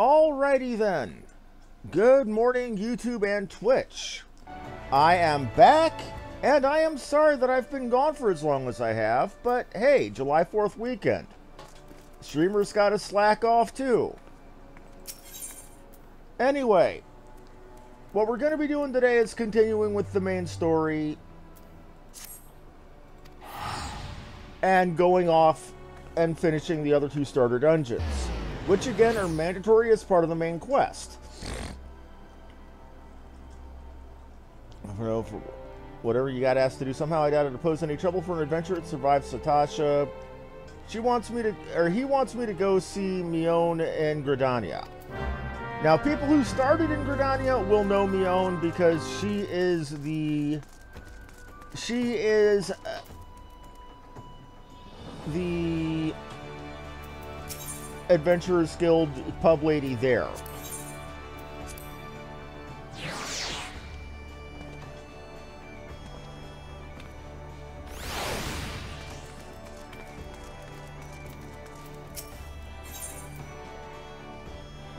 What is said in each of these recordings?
Alrighty then. Good morning, YouTube and Twitch. I am back, and I am sorry that I've been gone for as long as I have, but hey, July 4th weekend. Streamers gotta slack off too. Anyway, what we're going to be doing today is continuing with the main story and going off and finishing the other two starter dungeons, which again are mandatory as part of the main quest. I don't know, for whatever you got asked to do, somehow I doubt it to pose any trouble for an adventure. It survives Satasha. She wants me to, or he wants me to go see Mion in Gridania. Now, people who started in Gridania will know Mion because she is the Adventurers Guild pub lady there.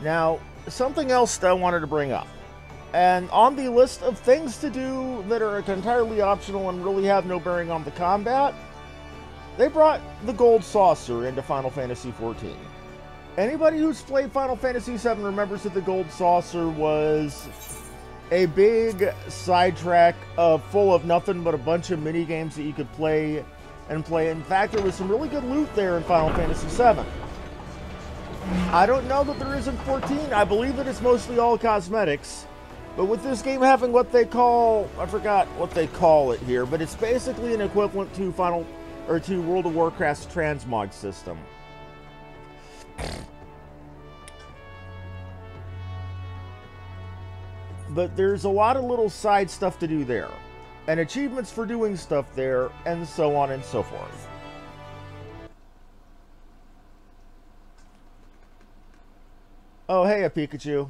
Now, something else that I wanted to bring up, and on the list of things to do that are entirely optional and really have no bearing on the combat, they brought the gold saucer into Final Fantasy XIV. Anybody who's played Final Fantasy VII remembers that the gold saucer was a big sidetrack full of nothing but a bunch of mini games that you could play and play. In fact, there was some really good loot there in Final Fantasy VII. I don't know that there is in 14. I believe that it's mostly all cosmetics. But with this game having what they call, I forgot what they call it here, but it's basically an equivalent to to World of Warcraft's transmog system. But there's a lot of little side stuff to do there, and achievements for doing stuff there, and so on and so forth. Oh, hey, a Pikachu.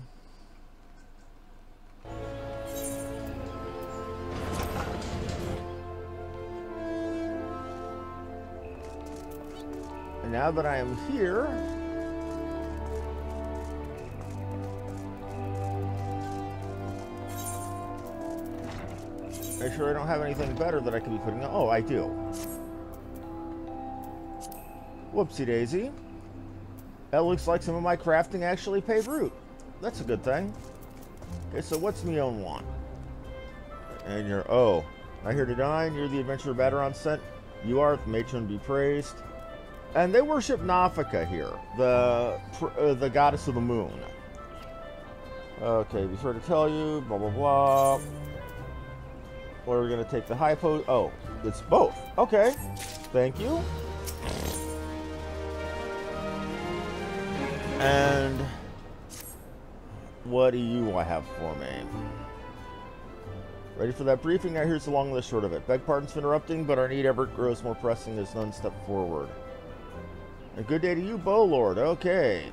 And now that I am here, make sure I don't have anything better that I could be putting on. Oh, I do. Whoopsie daisy. That looks like some of my crafting actually paid root. That's a good thing. Okay, so what's Mion want? And you're, oh, not here to dine. You're the adventurer Baderon sent. You are, the matron be praised. And they worship Nafika here, the goddess of the moon. Okay, be sure to tell you, blah, blah, blah. We're going to take the high post. Oh, it's both. Okay, thank you. And what do you have for me? Ready for that briefing? Now here's the long list short of it. Beg pardons for interrupting, but our need ever grows more pressing as none step forward. A good day to you, Bow Lord. Okay.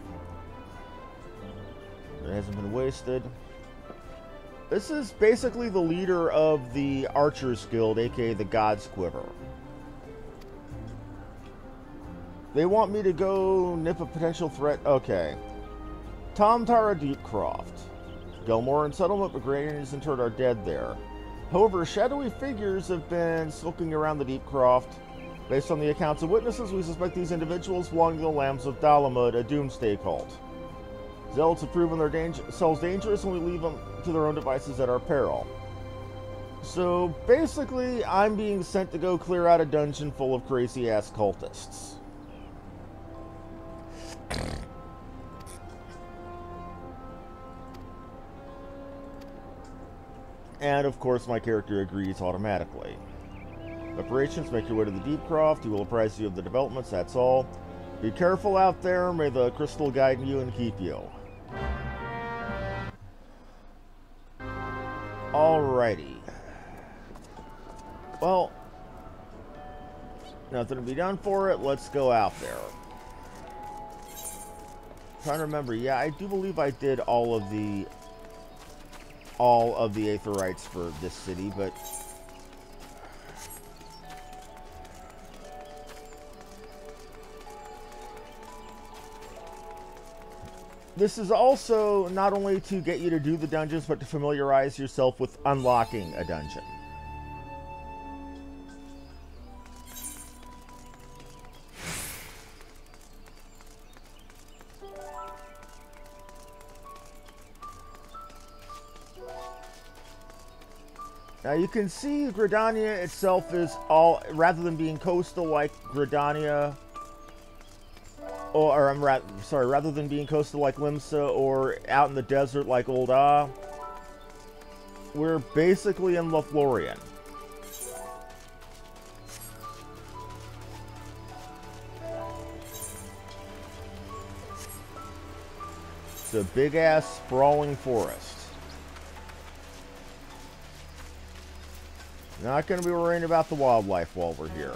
It hasn't been wasted. This is basically the leader of the Archers Guild, aka the God's Quiver. They want me to go nip a potential threat. Okay. Tom Tara Deepcroft. Gilmore and Settlement, but Gradians interred are dead there. However, shadowy figures have been skulking around the Deepcroft. Based on the accounts of witnesses, we suspect these individuals belong to the Lambs of Dalamud, a doomsday cult. Zealots have proven their selves dangerous, and we leave them to their own devices at our peril. So, basically, I'm being sent to go clear out a dungeon full of crazy-ass cultists. And, of course, my character agrees automatically. Preparations, make your way to the Deepcroft. He will apprise you of the developments, that's all. Be careful out there. May the crystal guide you and keep you. Alrighty. Well, nothing to be done for it. Let's go out there. Trying to remember. Yeah, I do believe I did all of the Aetherites for this city, but this is also not only to get you to do the dungeons, but to familiarize yourself with unlocking a dungeon. Now you can see Gridania itself is all, rather than being coastal like Gridania, or rather than being coastal like Limsa or out in the desert like Old Ah, we're basically in Lothlorien. It's a big-ass sprawling forest. Not going to be worrying about the wildlife while we're here.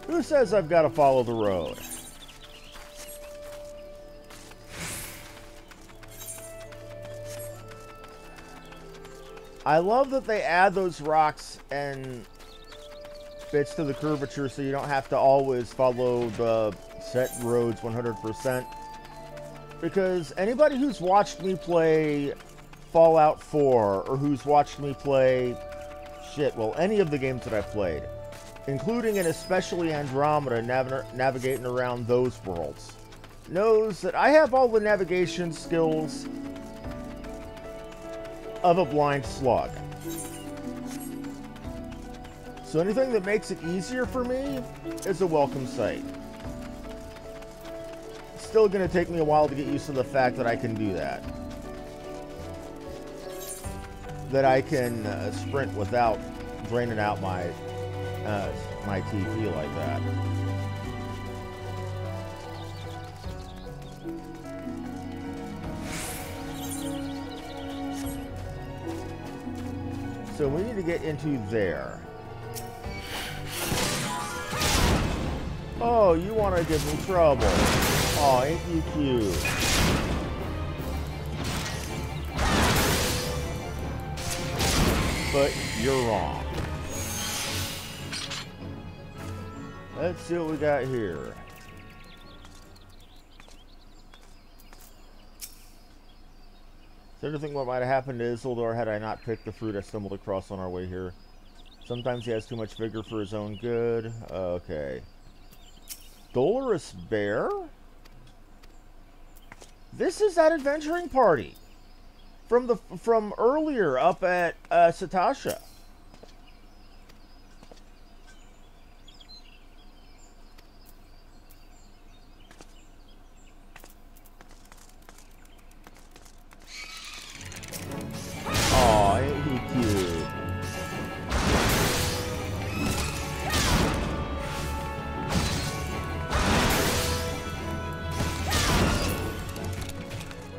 Who says I've got to follow the road? I love that they add those rocks and bits to the curvature so you don't have to always follow the set roads 100%. Because anybody who's watched me play Fallout 4 or who's watched me play any of the games that I've played, including and especially Andromeda, navigating around those worlds, knows that I have all the navigation skills of a blind slug. So anything that makes it easier for me is a welcome sight. It's still going to take me a while to get used to the fact that I can do that. That I can sprint without draining out my my TP like that. So we need to get into there. Oh, you want to give me trouble. Oh, ain't you cute. But you're wrong. Let's see what we got here. So anything what might have happened to Isildur had I not picked the fruit I stumbled across on our way here. Sometimes he has too much vigor for his own good. Okay. Dolorous Bear? This is that adventuring party from earlier up at Satasha. Aw, ain't he cute?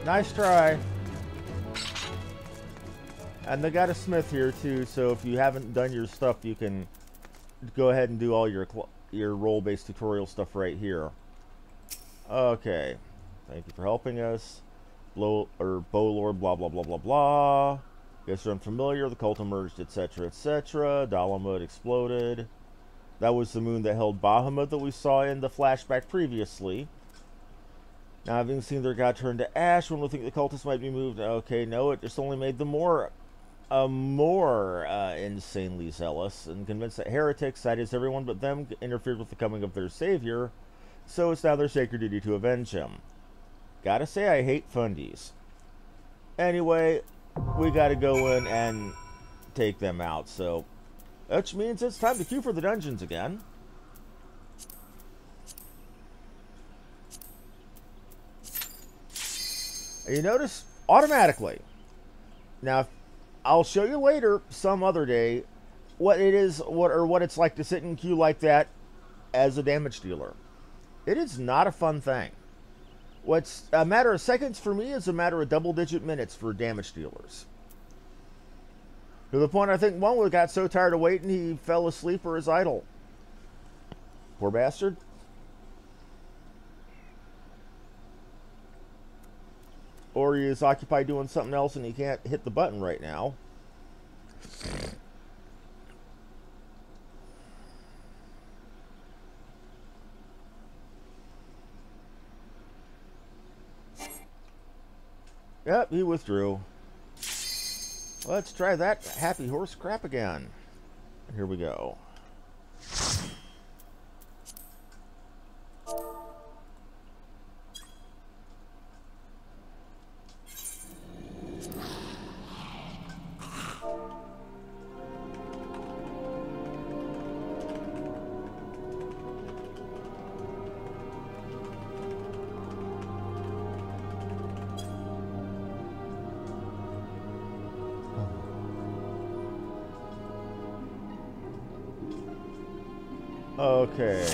Nice try. And they got a smith here too, so if you haven't done your stuff, you can go ahead and do all your role-based tutorial stuff right here. Okay. Thank you for helping us. Bowlord, blah blah blah blah blah. Guess you're unfamiliar. The cult emerged, etc., etc. Dalamud exploded. That was the moon that held Bahamut that we saw in the flashback previously. Now, having seen their god turn to ash, one would think the cultists might be moved. Okay, no, it just only made them more insanely zealous and convinced that heretics, that is everyone but them, interfered with the coming of their savior, so it's now their sacred duty to avenge him. Gotta say, I hate fundies. Anyway, we gotta go in and take them out, so which means it's time to queue for the dungeons again. You notice automatically. Now, I'll show you later, some other day, what it is, what it's like to sit in queue like that as a damage dealer. It is not a fun thing. What's a matter of seconds for me is a matter of double-digit minutes for damage dealers. To the point I think one got so tired of waiting he fell asleep or is idle. Poor bastard. or he is occupied doing something else and he can't hit the button right now. Yep, he withdrew. Let's try that happy horse crap again. Here we go. Okay.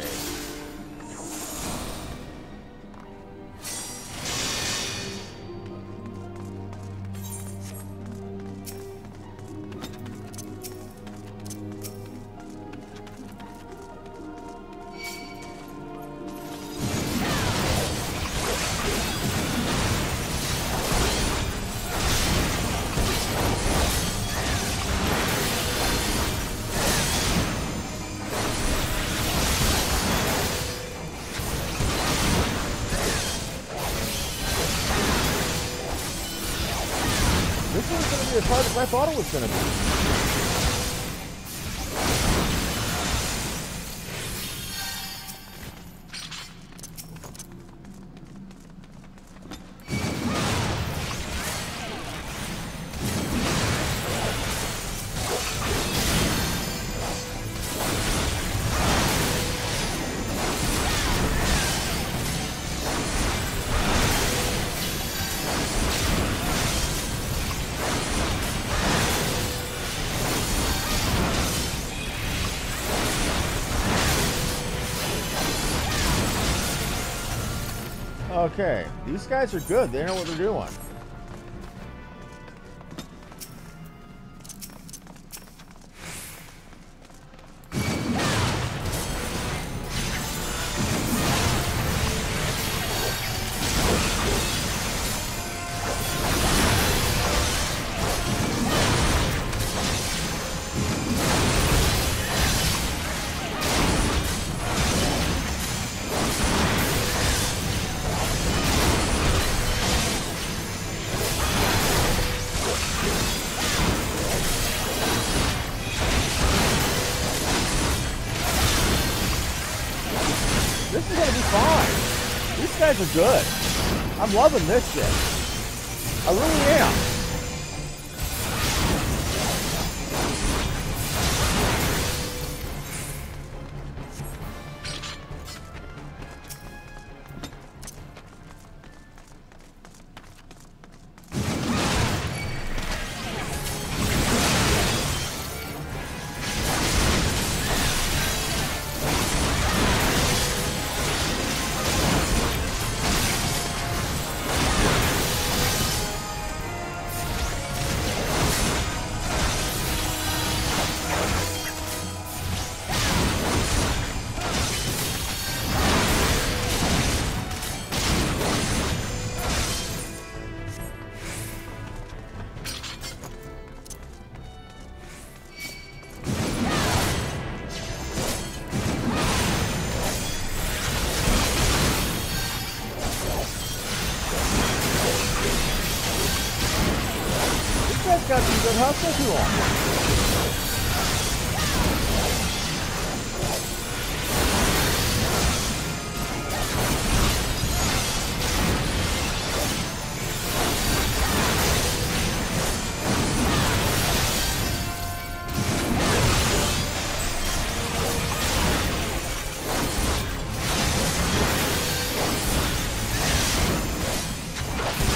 As hard as I thought it was going to be. Okay, these guys are good. They know what they're doing. This is gonna be fine. These guys are good. I'm loving this shit. I really am. Got some good hustle to him.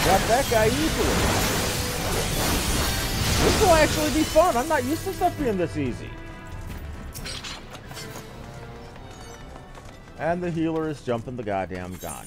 Got that guy easily. This will actually be fun. I'm not used to stuff being this easy. And the healer is jumping the goddamn gun.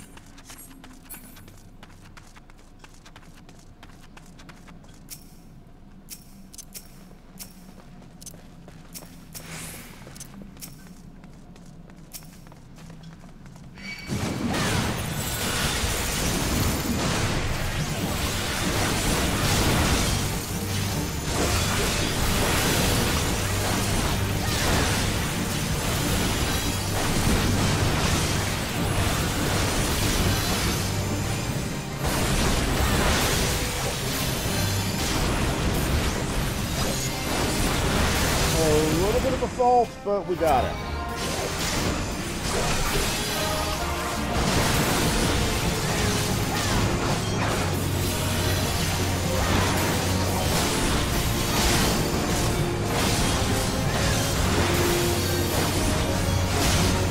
fault, but we got it.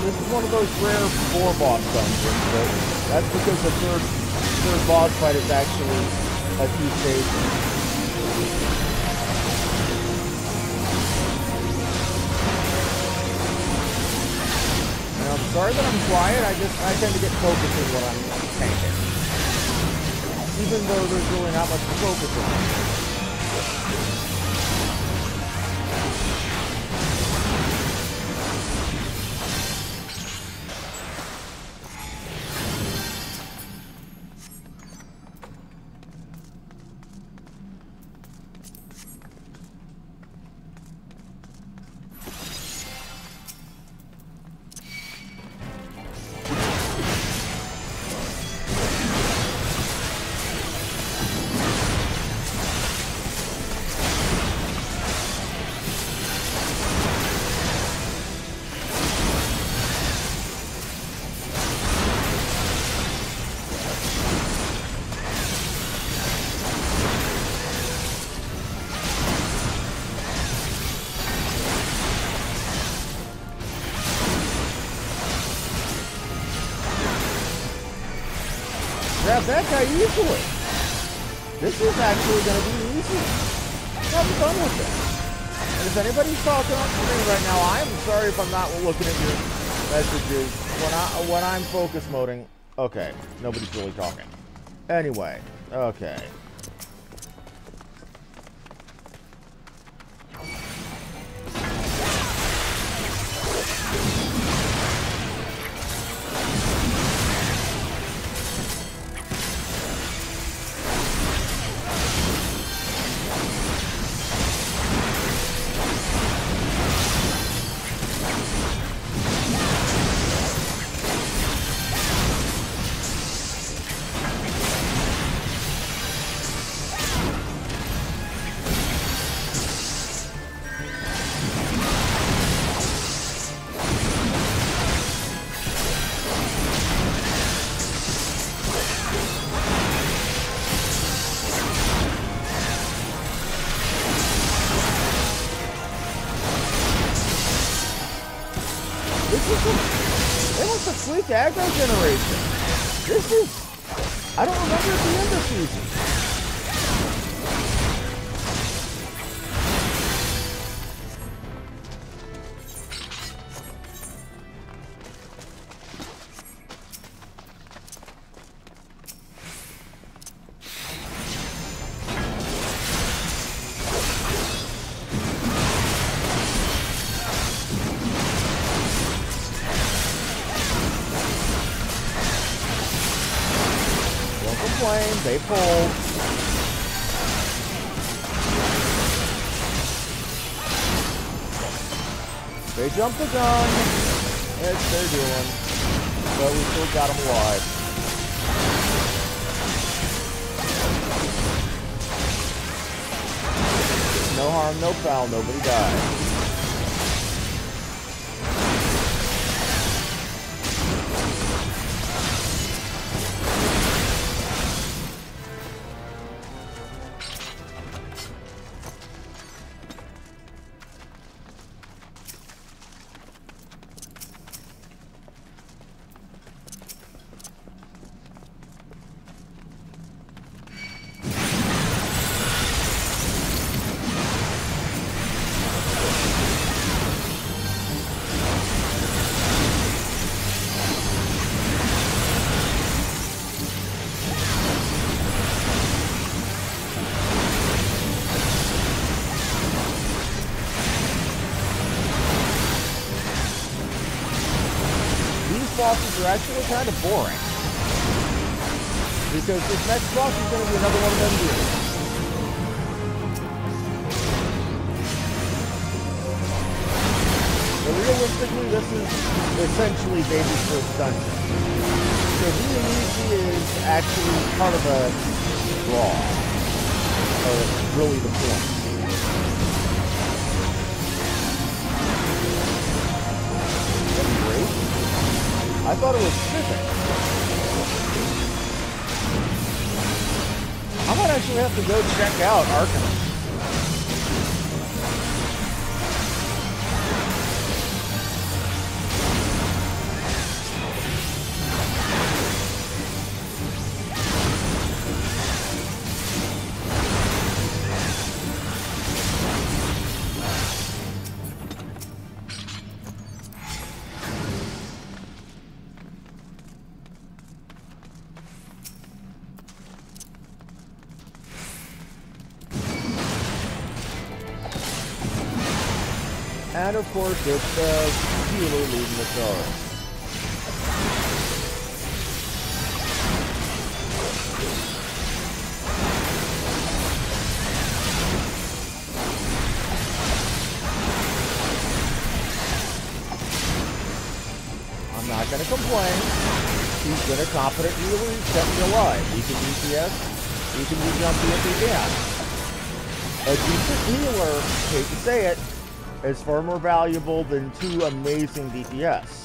This is one of those rare 4-boss dungeons, but that's because the third boss fight is actually a 2-stage. I'm sorry that I'm quiet, I tend to get focusing when I'm tanking. Even though there's really not much to focus on. Grab that guy easily. This is actually going to be easy. I'm done with it. And if anybody's talking on screen right now, I'm sorry if I'm not looking at your messages when I'm focus moding. Okay, nobody's really talking. Anyway, okay. Sweet aggro generation. This is... I don't remember at the end of season. They pulled. They jumped the gun. Yes, they're doing. But we still got them alive. No harm, no foul, nobody died. Bosses are actually kind of boring. Because this next boss is going to be another one of them dudes. But realistically, this is essentially Baby's first dungeon. So he is actually part of a draw. Or really the point. great. I thought it was terrific. I might actually have to go check out Arcanum. And of course, it's the healer leading the charge. I'm not going to complain. He's been a competent healer. He's kept me alive. He can DPS. He can do jumpy if he can. A decent healer, hate to say it, is far more valuable than 2 amazing DPS.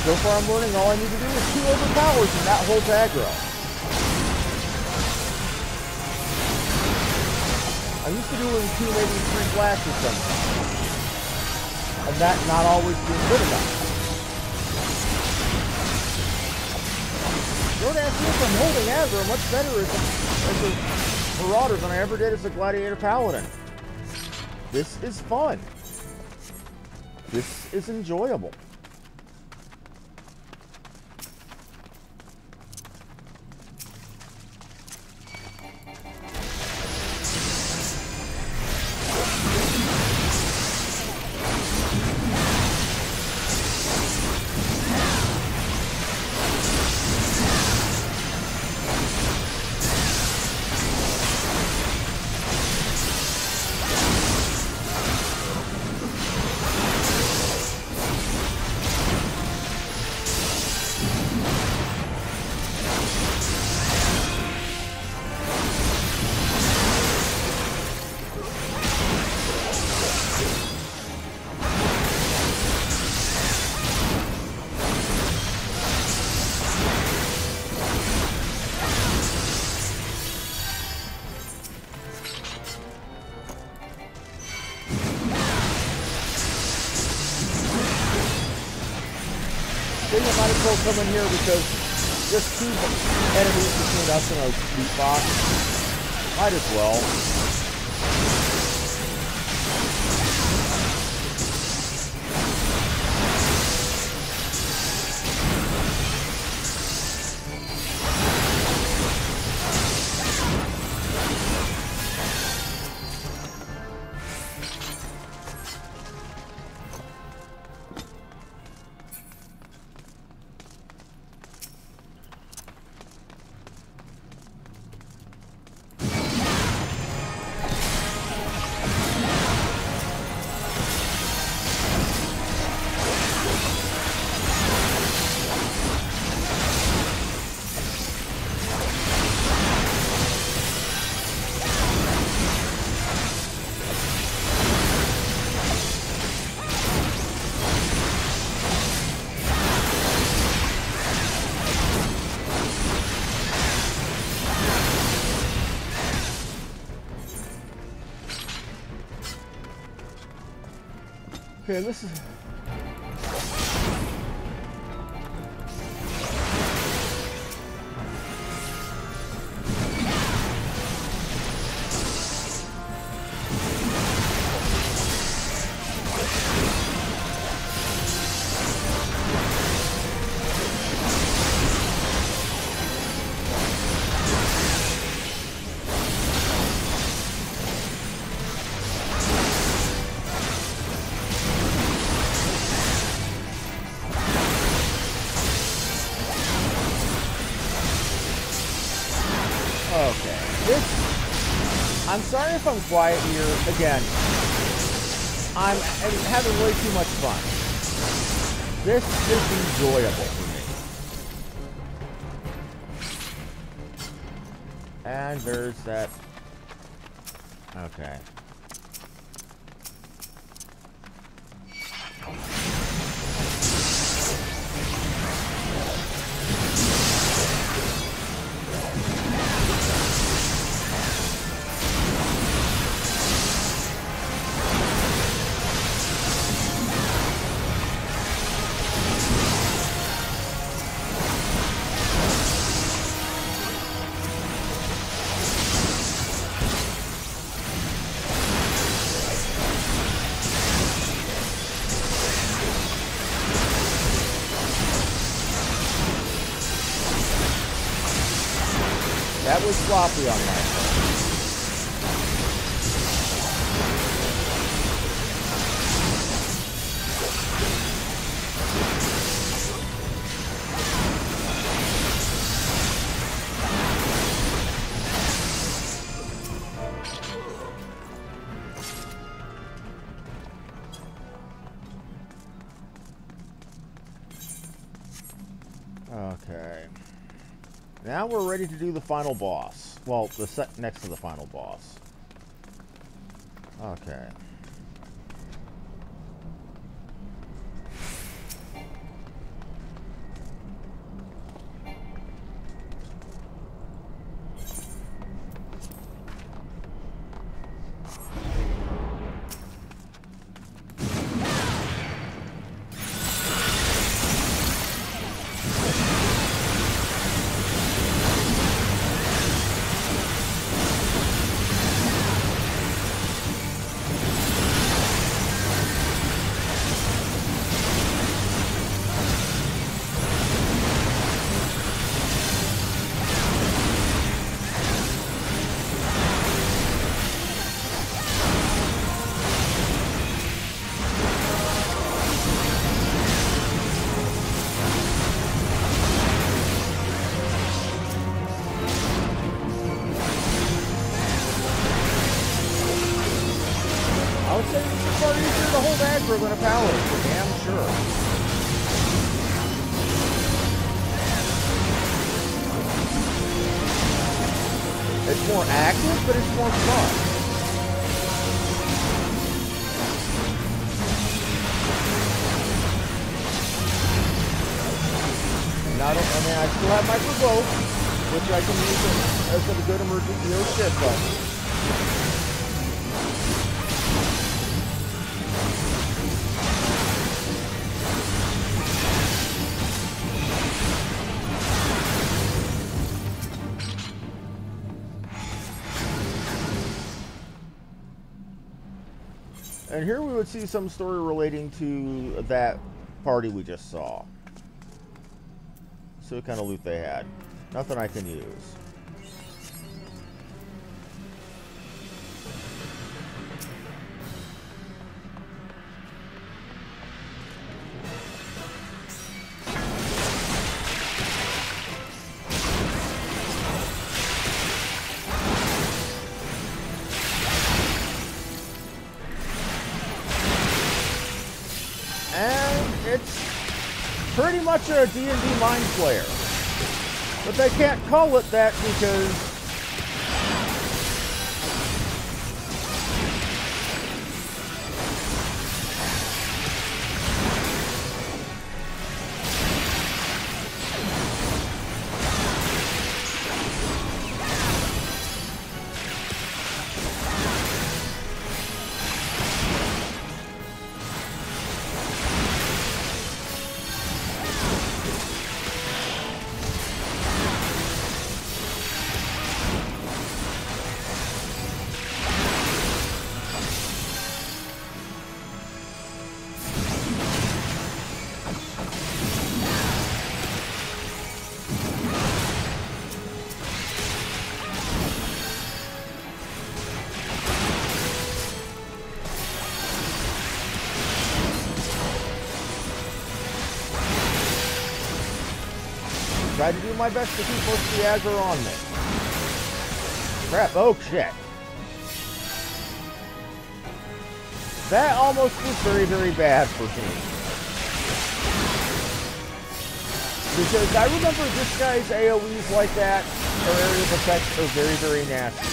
So far I'm learning all I need to do is 2 overpowers and that holds aggro. I'm used to doing 2, maybe 3 flashes sometimes. And that not always being good enough. Don't ask me if I'm holding aggro much better as a Marauder than I ever did as a Gladiator Paladin. This is fun. This is enjoyable. I think I might as well come in here because just 2 enemies between us and a loot box. Might as well. Okay, this is... I'm sorry if I'm quiet here. Again, I'm having way too much fun. This is enjoyable for me. And there's that. Okay. That was sloppy on my part. Okay. Now we're ready to do the final boss. Well, the set next to the final boss. Okay. Than a paladin, for damn sure. It's more active, but it's more fun. And I still have my provoke, which I can use as a good emergency or shit button. And here we would see some story relating to that party we just saw. See what kind of loot they had. Nothing I can use. Pretty much a D&D mind flayer. But they can't call it that because try to do my best to keep most of the aggro on me. Crap, oh shit. That almost was very, very bad for me. Because I remember this guy's AoEs like that, or area of effects, are very, very nasty.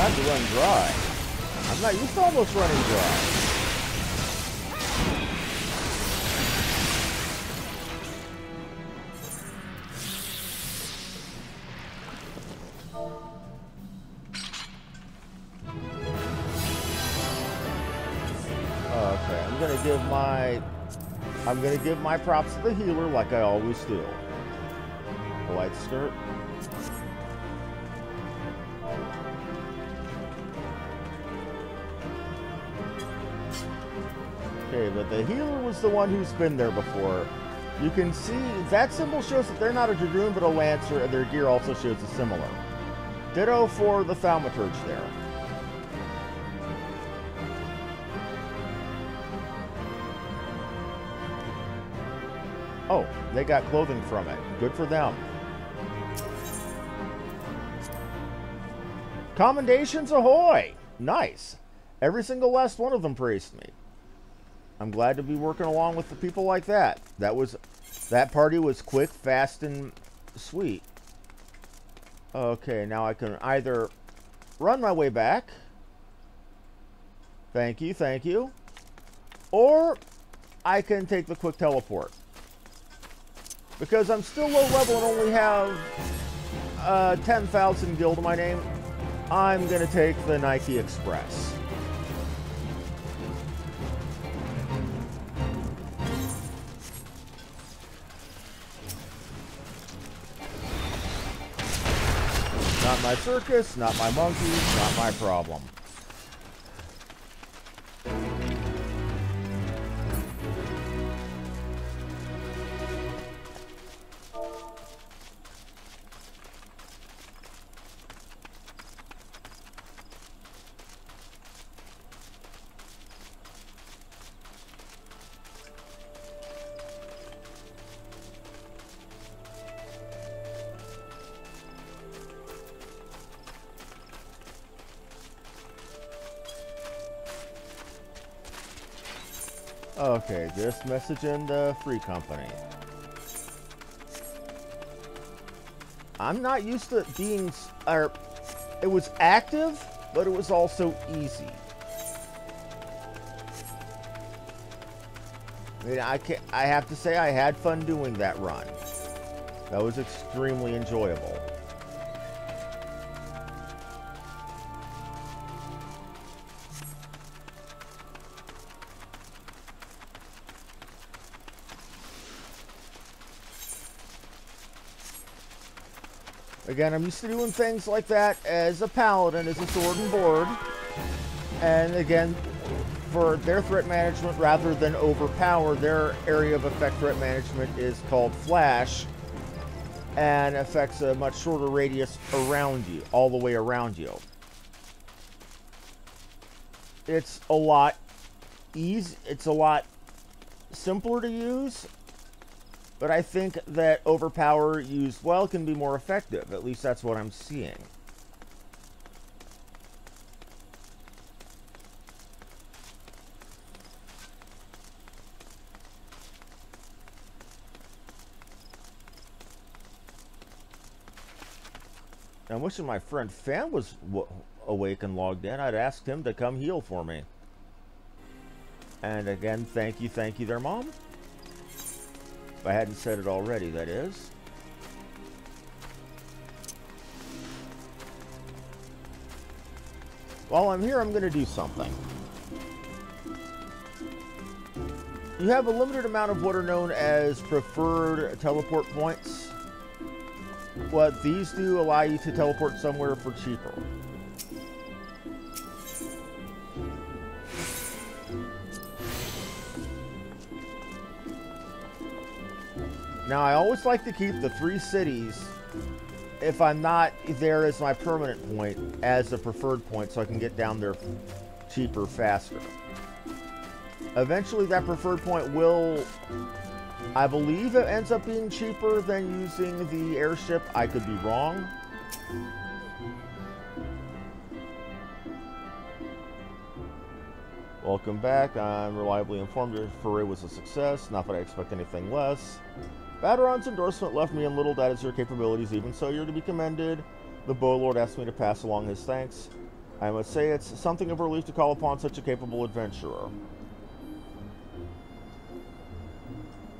To run dry. I'm not used to almost running dry. Okay, I'm gonna give my props to the healer like I always do. The light skirt. Okay, but the healer was the one who's been there before. You can see that symbol shows that they're not a dragoon but a lancer, and their gear also shows a similar. Ditto for the thaumaturge there. Oh, they got clothing from it. Good for them. Commendations ahoy! Nice. Every single last one of them praised me. I'm glad to be working along with the people like that. That party was quick, fast, and sweet. Okay, now I can either run my way back. Thank you, thank you. Or I can take the quick teleport. Because I'm still low level and only have 10,000 gil to my name, I'm going to take the Nike Express. Not my circus, not my monkeys, not my problem. Okay, this message in the free company. I'm not used to being... it was active, but it was also easy. I mean, I have to say I had fun doing that run. That was extremely enjoyable. Again, I'm used to doing things like that as a paladin, as a sword and board. And again, for their threat management, rather than overpower, their area of effect threat management is called flash, and affects a much shorter radius around you, all the way around you. It's a lot it's a lot simpler to use. But I think that overpower used well can be more effective. At least that's what I'm seeing. I'm wishing my friend Fan was awake and logged in. I'd asked him to come heal for me. And again, thank you there, Mom. If I hadn't said it already, that is. While I'm here, I'm going to do something. You have a limited amount of what are known as preferred teleport points. what these do allow you to teleport somewhere for cheaper. Now, I always like to keep the 3 cities, if I'm not there as my permanent point, as a preferred point, so I can get down there cheaper, faster. Eventually, that preferred point will, I believe it ends up being cheaper than using the airship. I could be wrong. Welcome back. I'm reliably informed your foray was a success. Not that I expect anything less. Baderon's endorsement left me in little doubt as your capabilities. Even so, you're to be commended. The Bowlord asked me to pass along his thanks. I must say it's something of a relief to call upon such a capable adventurer.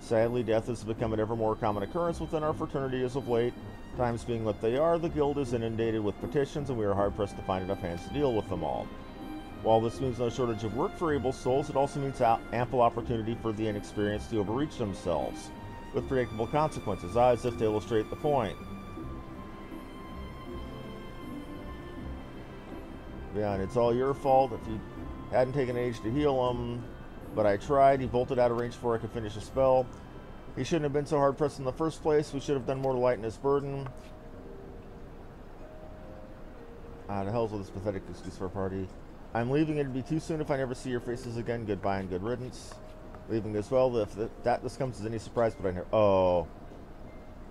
Sadly, death has become an ever more common occurrence within our fraternity as of late. Times being what they are, the guild is inundated with petitions, and we are hard-pressed to find enough hands to deal with them all. While this means no shortage of work for able souls, it also means ample opportunity for the inexperienced to overreach themselves, with predictable consequences, as if to illustrate the point. Yeah, and it's all your fault if you hadn't taken age to heal him. But I tried. He bolted out of range before I could finish a spell. He shouldn't have been so hard-pressed in the first place. We should have done more to lighten his burden. The hell's with this pathetic excuse for a party. I'm leaving. It'd be too soon if I never see your faces again. Goodbye and good riddance. Leaving as well. If this comes as any surprise, but I know. Oh.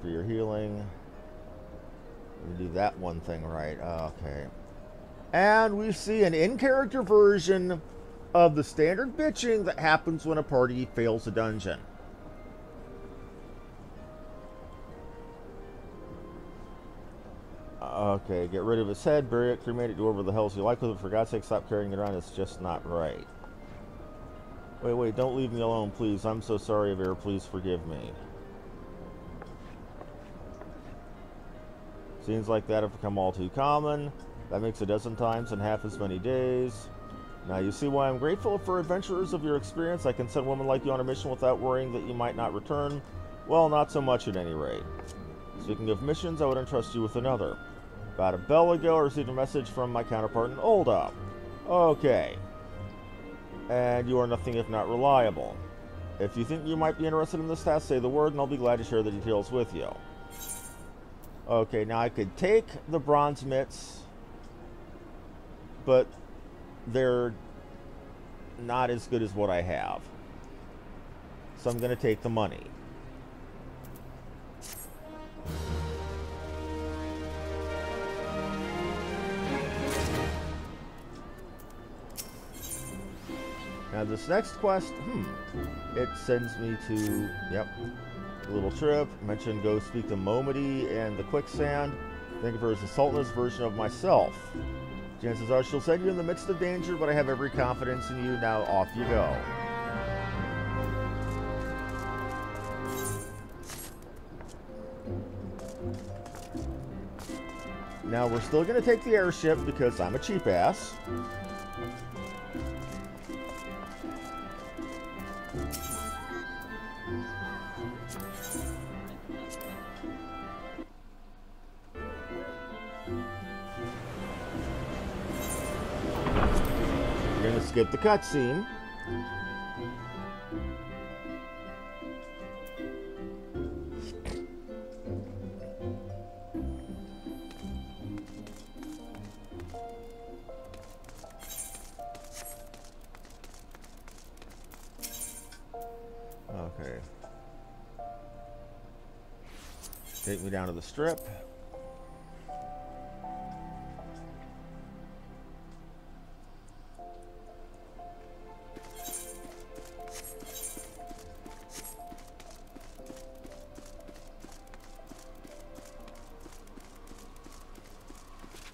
For your healing. You do that one thing right. Okay. And we see an in-character version of the standard bitching that happens when a party fails a dungeon. Okay, get rid of his head, bury it, cremate it, do whatever the hell you like with it. For God's sake, stop carrying it around. It's just not right. Wait, don't leave me alone, please. I'm so sorry of error. Please forgive me. Scenes like that have become all too common. That makes a dozen times in half as many days. Now you see why I'm grateful for adventurers of your experience. I can send women like you on a mission without worrying that you might not return. Well, not so much at any rate. Speaking of missions, I would entrust you with another. About a bell ago, I received a message from my counterpart in Olda. Okay. And you are nothing if not reliable. If you think you might be interested in this task, say the word and I'll be glad to share the details with you. Okay, now I could take the bronze mitts, but they're not as good as what I have. So I'm going to take the money. Now this next quest, it sends me to, a little trip. Mention go speak to Momody and the quicksand. Think of her as the Sultan's version of myself. Chances are she'll send you in the midst of danger, but I have every confidence in you. Now off you go. Now we're still going to take the airship because I'm a cheap ass. We're going to skip the cutscene. Okay. Take me down to the strip.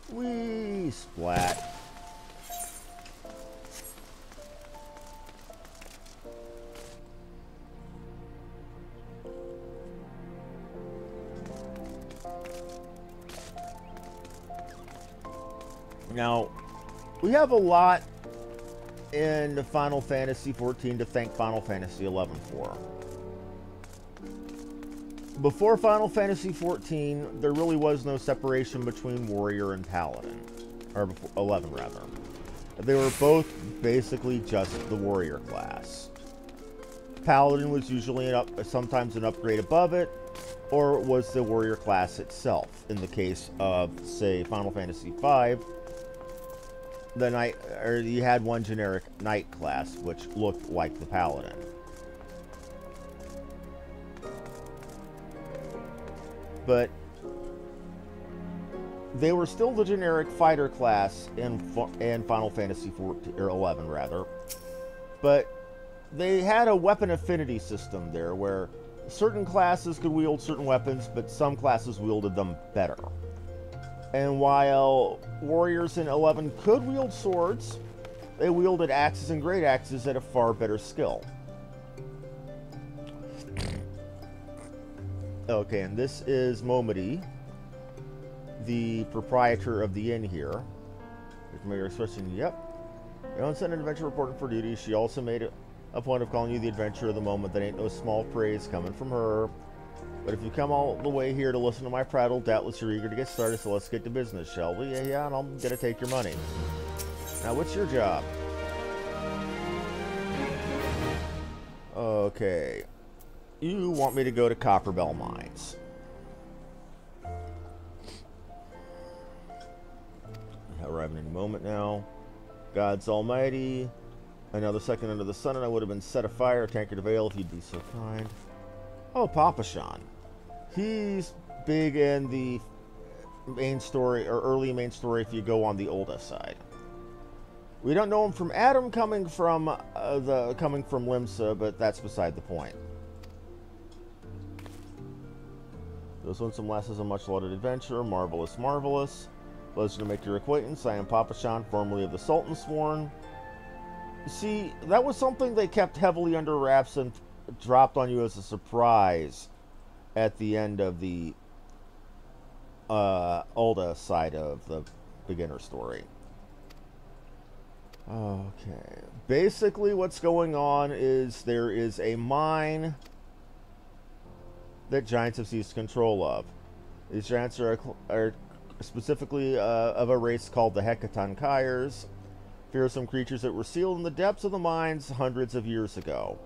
Whee! Splat. Now, we have a lot in Final Fantasy XIV to thank Final Fantasy XI for. before Final Fantasy XIV, there really was no separation between warrior and paladin. Or 11, rather. They were both basically just the warrior class. Paladin was usually sometimes an upgrade above it, or it was the warrior class itself. In the case of, say, Final Fantasy V, you had one generic knight class, which looked like the paladin. But they were still the generic fighter class in Final Fantasy 14, or 11 rather. But they had a weapon affinity system there where certain classes could wield certain weapons, but some classes wielded them better. And while warriors in 11 could wield swords, they wielded axes and great axes at a far better skill. Okay, and this is Momody, the proprietor of the inn here. You're expressing, yep. You don't send an adventure reporting for duty. She also made a point of calling you the adventurer of the moment. That ain't no small praise coming from her. But if you come all the way here to listen to my prattle, doubtless you're eager to get started, so let's get to business, shall we? Yeah, and I'm gonna take your money. Now, what's your job? Okay. You want me to go to Copperbell Mines. Arriving any moment now. God's almighty. Another second under the sun and I would have been set afire, a tankard of ale if you'd be so kind. Oh, Papa Sean. He's big in the main story, or early main story if you go on the oldest side. We don't know him from Adam coming from Limsa, but that's beside the point. Those Winsome Lasses a much lauded adventure, marvelous, marvelous. Pleasure to make your acquaintance. I am Papa Sean, formerly of the Sultan Sworn. See, that was something they kept heavily under wraps and dropped on you as a surprise at the end of the Ulda side of the beginner story. Okay. Basically, what's going on is there is a mine that giants have seized control of. These giants are specifically of a race called the Hecatonkairs, fearsome creatures that were sealed in the depths of the mines hundreds of years ago.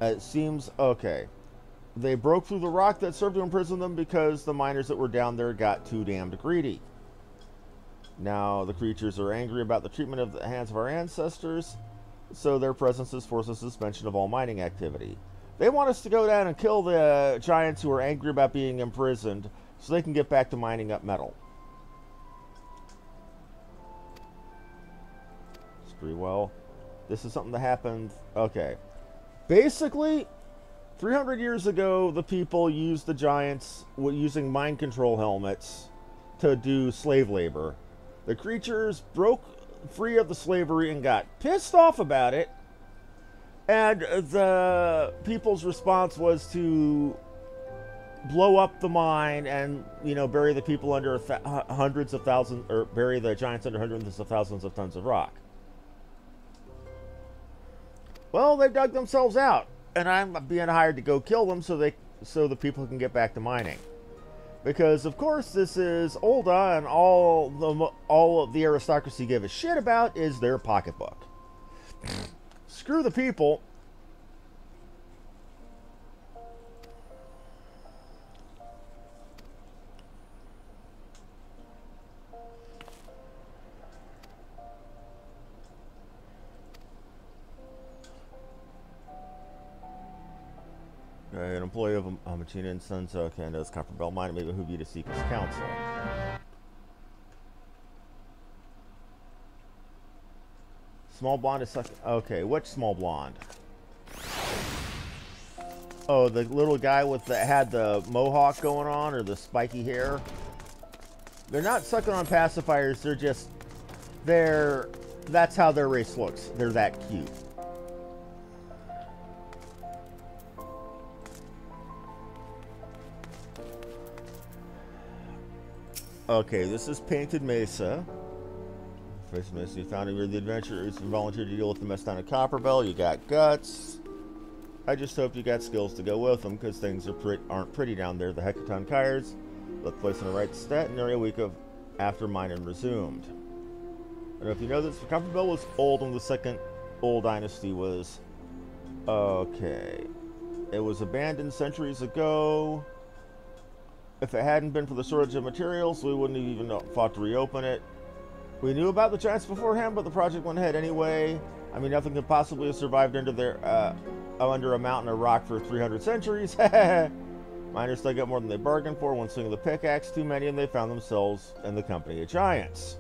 It seems okay. They broke through the rock that served to imprison them because the miners that were down there got too damned greedy. Now the creatures are angry about the treatment of the hands of our ancestors, so their presence has forced a suspension of all mining activity. They want us to go down and kill the giants who are angry about being imprisoned so they can get back to mining up metal. It's pretty well. This is something that happened. Okay. Basically, 300 years ago, the people used the giants using mind control helmets to do slave labor. The creatures broke free of the slavery and got pissed off about it. And the people's response was to blow up the mine and, you know, bury the people under hundreds of thousands, or bury the giants under hundreds of thousands of tons of rock. Well, they dug themselves out, and I'm being hired to go kill them so the people can get back to mining. Because of course this is Ulda, and all of the aristocracy give a shit about is their pocketbook. Screw the people. An employee of Amachina and Sons Canada's Copperbell Mine, maybe behoove you to seek his counsel. Small blonde is such. Okay, which small blonde? Oh, the little guy with had the mohawk going on, or the spiky hair. They're not sucking on pacifiers. They're just that's how their race looks. They're that cute. Okay, this is Painted Mesa. Painted Mesa, you found you're the adventurers and volunteered to deal with the mess down at Copperbell. You got guts. I just hope you got skills to go with them, because things aren't pretty down there. The Hecaton Kyres left place in the right stat nearly a week after mining resumed. I don't know if you know this, but Comfortable was old when the second old dynasty was... Okay. It was abandoned centuries ago. If it hadn't been for the shortage of materials, we wouldn't have even fought to reopen it. We knew about the giants beforehand, but the project went ahead anyway. I mean, nothing could possibly have survived under a mountain of rock for 300 centuries. Miners dug up more than they bargained for when swinging the pickaxe too many, and they found themselves in the company of giants.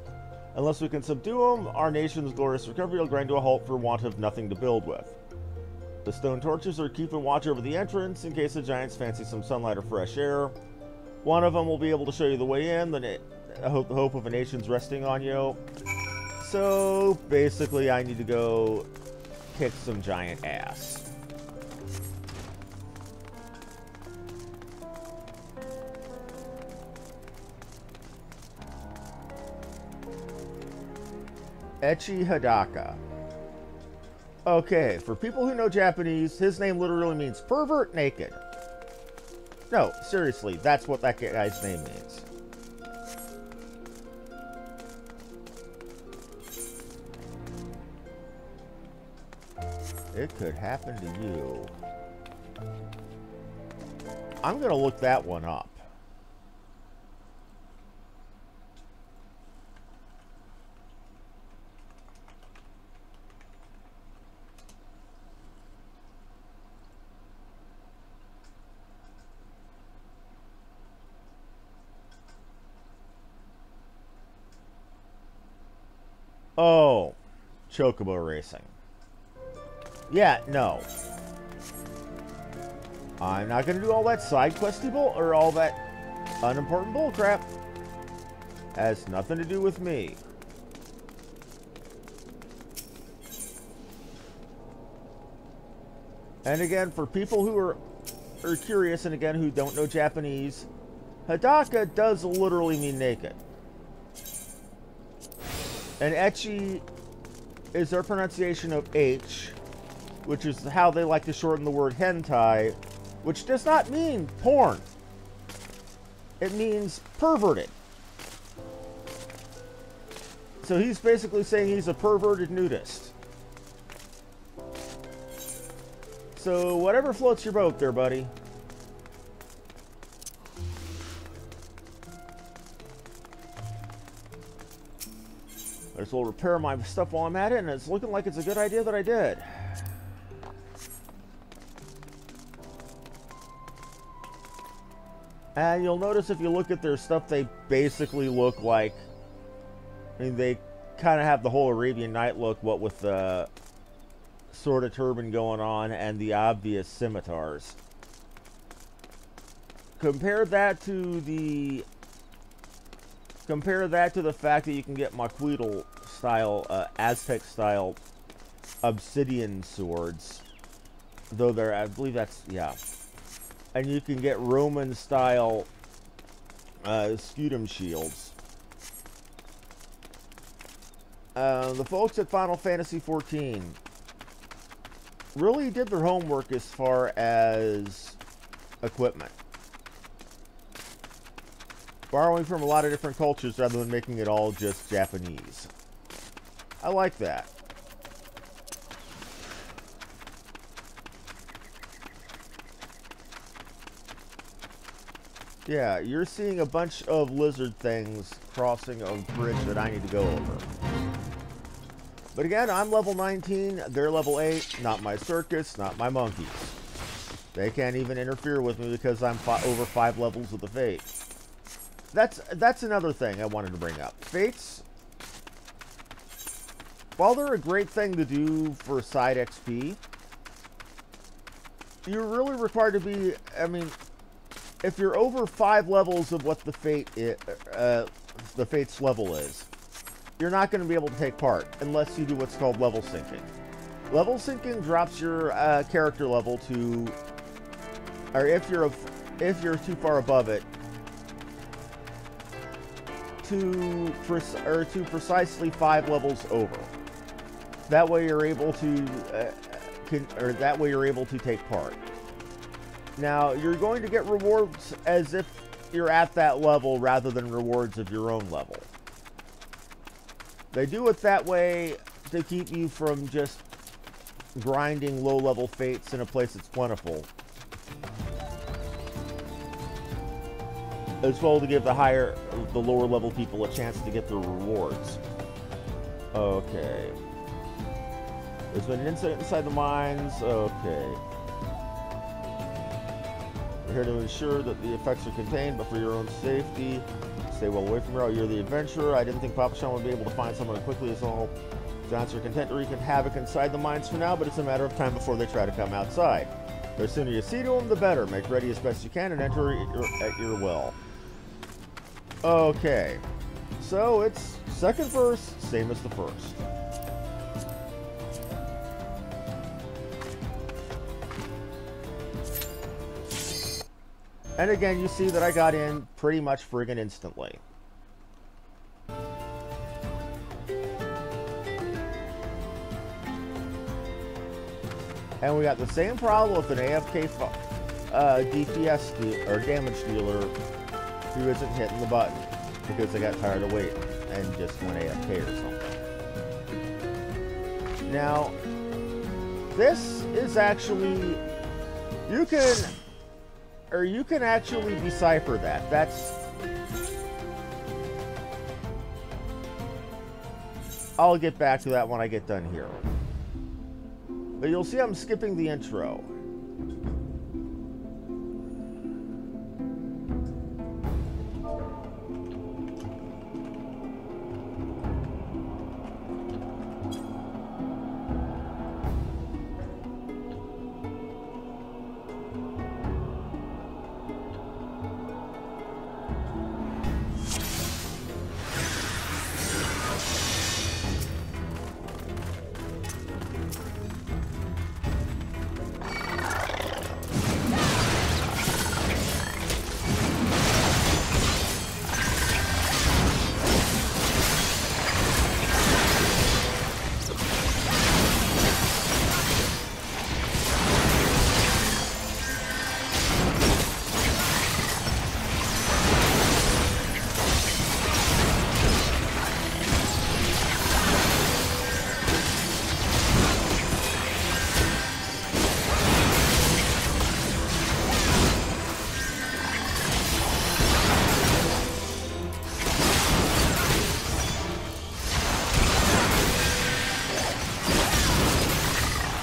Unless we can subdue them, our nation's glorious recovery will grind to a halt for want of nothing to build with. The stone torches are keeping watch over the entrance in case the giants fancy some sunlight or fresh air. One of them will be able to show you the way in, the hope of a nation's resting on you. So, basically, I need to go kick some giant ass. Echi Hidaka. Okay, for people who know Japanese, his name literally means pervert naked. No, seriously, that's what that guy's name means. It could happen to you. I'm gonna look that one up. Oh, Chocobo Racing. Yeah, no. I'm not going to do all that side questy bull or all that unimportant bullcrap. Has nothing to do with me. And again, for people who are curious and again who don't know Japanese, Hidaka does literally mean naked. And Echi is their pronunciation of H, which is how they like to shorten the word hentai, which does not mean porn. It means perverted. So he's basically saying he's a perverted nudist. So whatever floats your boat there, buddy. I just will repair my stuff while I'm at it, and it's looking like it's a good idea that I did. And you'll notice if you look at their stuff, they basically look like... I mean, they kind of have the whole Arabian Night look, what with the sort of turban going on and the obvious scimitars. Compare that to the fact that you can get Maquitl style, Aztec style obsidian swords. Though they're, I believe that's, yeah. And you can get Roman style scutum shields. The folks at Final Fantasy XIV really did their homework as far as equipment. Borrowing from a lot of different cultures rather than making it all just Japanese. I like that. Yeah, you're seeing a bunch of lizard things crossing a bridge that I need to go over. But again, I'm level 19, they're level 8, not my circus, not my monkeys. They can't even interfere with me because I'm over 5 levels of the Fate. That's another thing I wanted to bring up. Fates, while they're a great thing to do for side XP, you're really required to be, I mean, if you're over 5 levels of what the Fate the Fate's level is, you're not going to be able to take part unless you do what's called level syncing. Level syncing drops your character level to, or if you're too far above it, to precisely 5 levels over. That way you're able to that way you're able to take part. Now, you're going to get rewards as if you're at that level rather than rewards of your own level. They do it that way to keep you from just grinding low-level fates in a place that's plentiful, as well to give the lower-level people a chance to get their rewards. Okay. There's been an incident inside the mines. Okay. We're here to ensure that the effects are contained, but for your own safety, stay well away from her. You're the adventurer. I didn't think Papa Sean would be able to find someone as quickly as all. Giants are content to wreak havoc inside the mines for now, but it's a matter of time before they try to come outside. The sooner you see to them, the better. Make ready as best you can and enter at your will. Okay. So it's second verse, same as the first. And again, you see that I got in pretty much friggin' instantly. And we got the same problem with an AFK DPS or damage dealer who isn't hitting the button because they got tired of waiting and just went AFK or something. Now, this is actually, you can actually decipher that. I'll get back to that when I get done here. But you'll see I'm skipping the intro.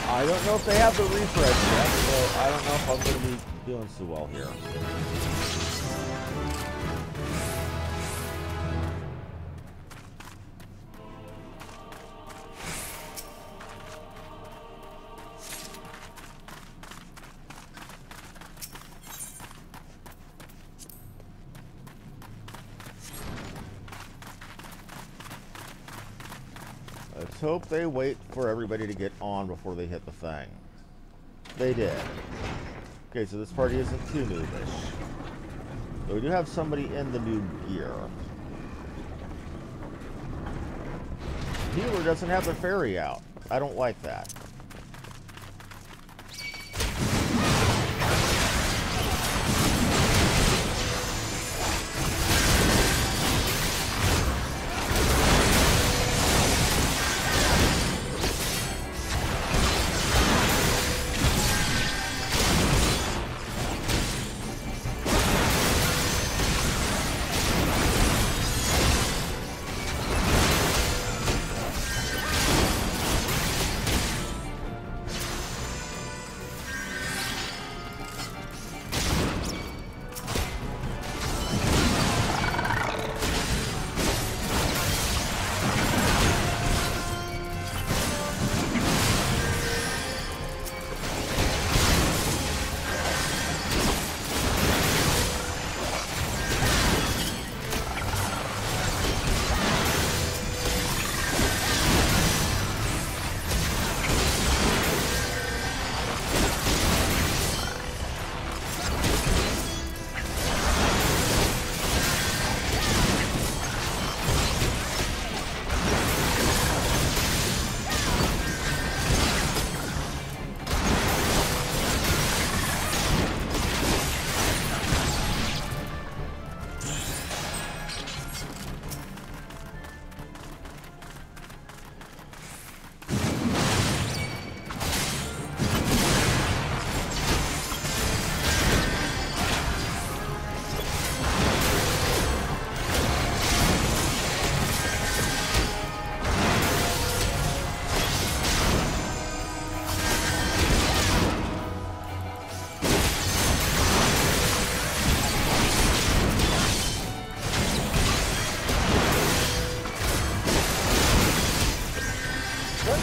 I don't know if they have the refresh yet, so I don't know if I'm going to be doing so well here. Let's hope they wait for everybody to get on before they hit the thing. They did. Okay, so this party isn't too noobish. But we do have somebody in the noob gear. Healer doesn't have the fairy out. I don't like that.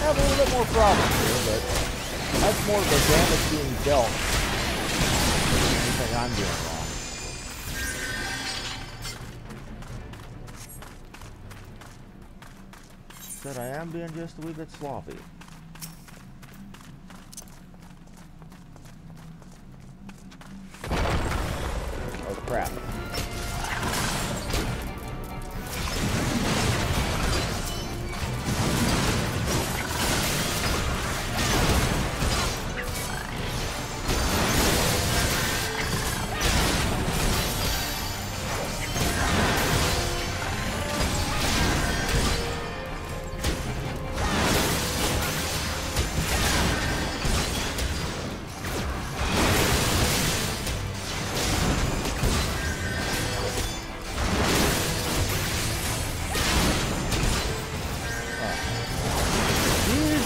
have a little bit more problems here, but that's more of the damage being dealt than anything I'm doing wrong. Said I am being just a wee bit sloppy. Oh crap.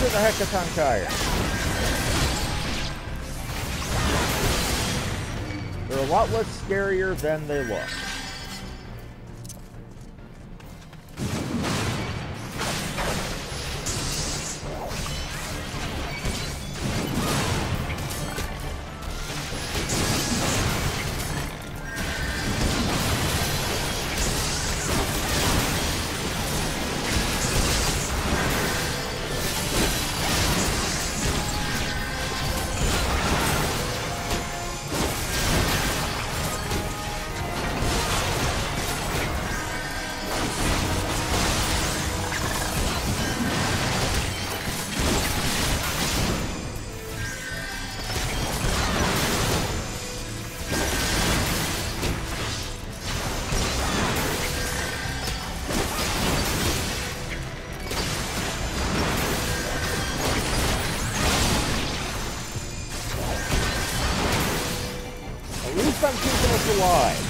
The heck of Tankaya. They're a lot less scarier than they look. I'm keeping us alive.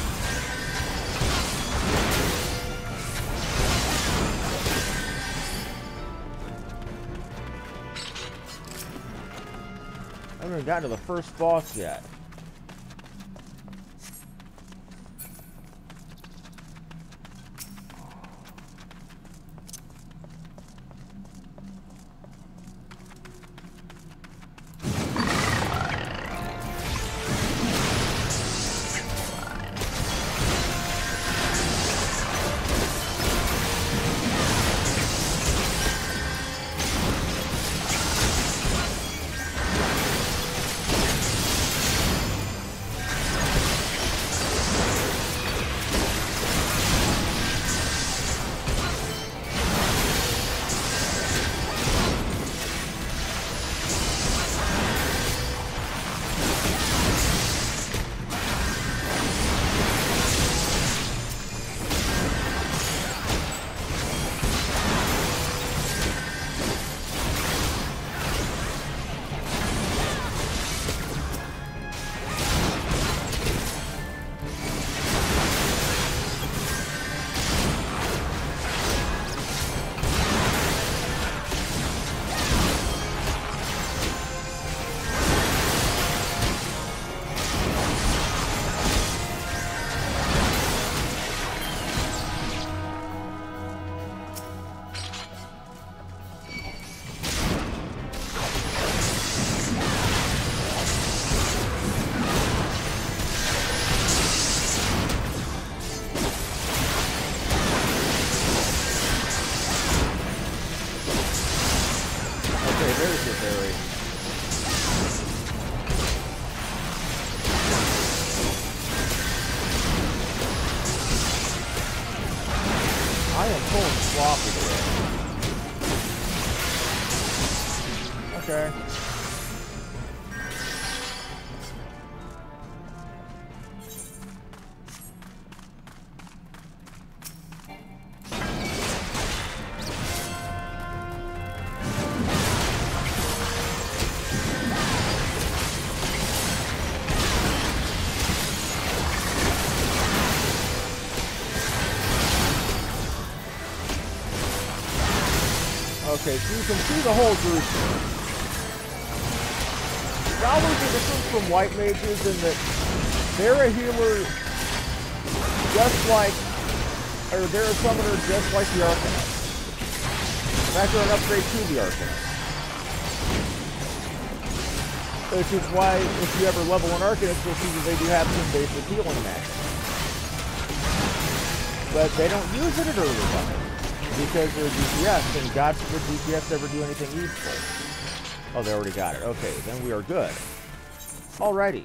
I haven't even gotten to the first boss yet. I am pulling sloppy today. Okay. Okay, so you can see the whole group here. Scholars are different from white mages in that they're a healer just like, or they're a summoner just like the Arcanist. In fact, they're an upgrade to the Arcanist. Which is why, if you ever level an Arcanist, you'll see that they do have some basic healing magic. But they don't use it at early level because they're DPS, and God forbid DPS ever do anything useful. Oh, they already got it. Okay, then we are good. Alrighty.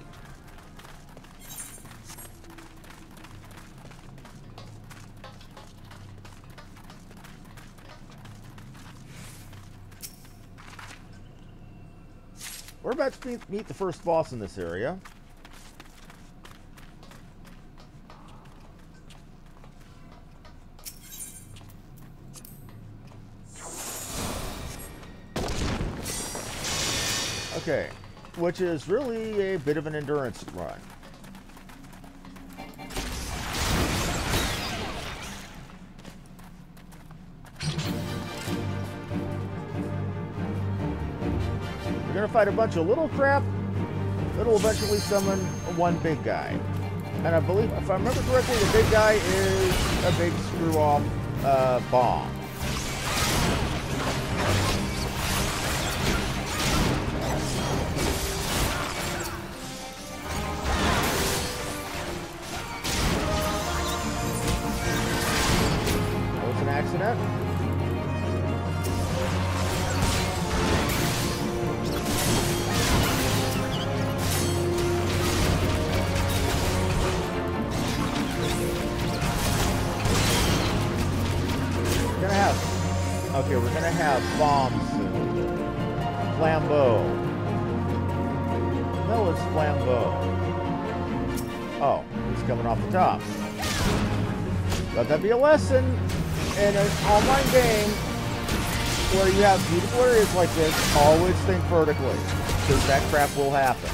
We're about to meet the first boss in this area. Okay, which is really a bit of an endurance run. We're gonna fight a bunch of little crap that'll eventually summon one big guy. And I believe, if I remember correctly, the big guy is a big screw-off bomb. Accident. We're gonna have bombs soon. Flambeau. No, it's Flambeau. Oh, he's coming off the top. Let that be a lesson in an online game where you have beautiful areas like this. Always think vertically, because that crap will happen.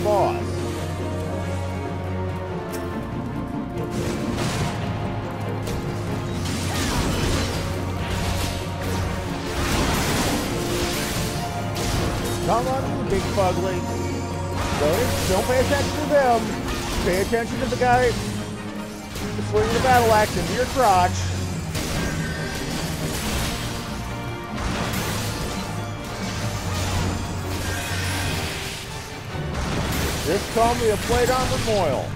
Boss. Come on, big fugly. Don't pay attention to them. Pay attention to the guy swinging the battle axe into your crotch. Just call me a plate armor moil.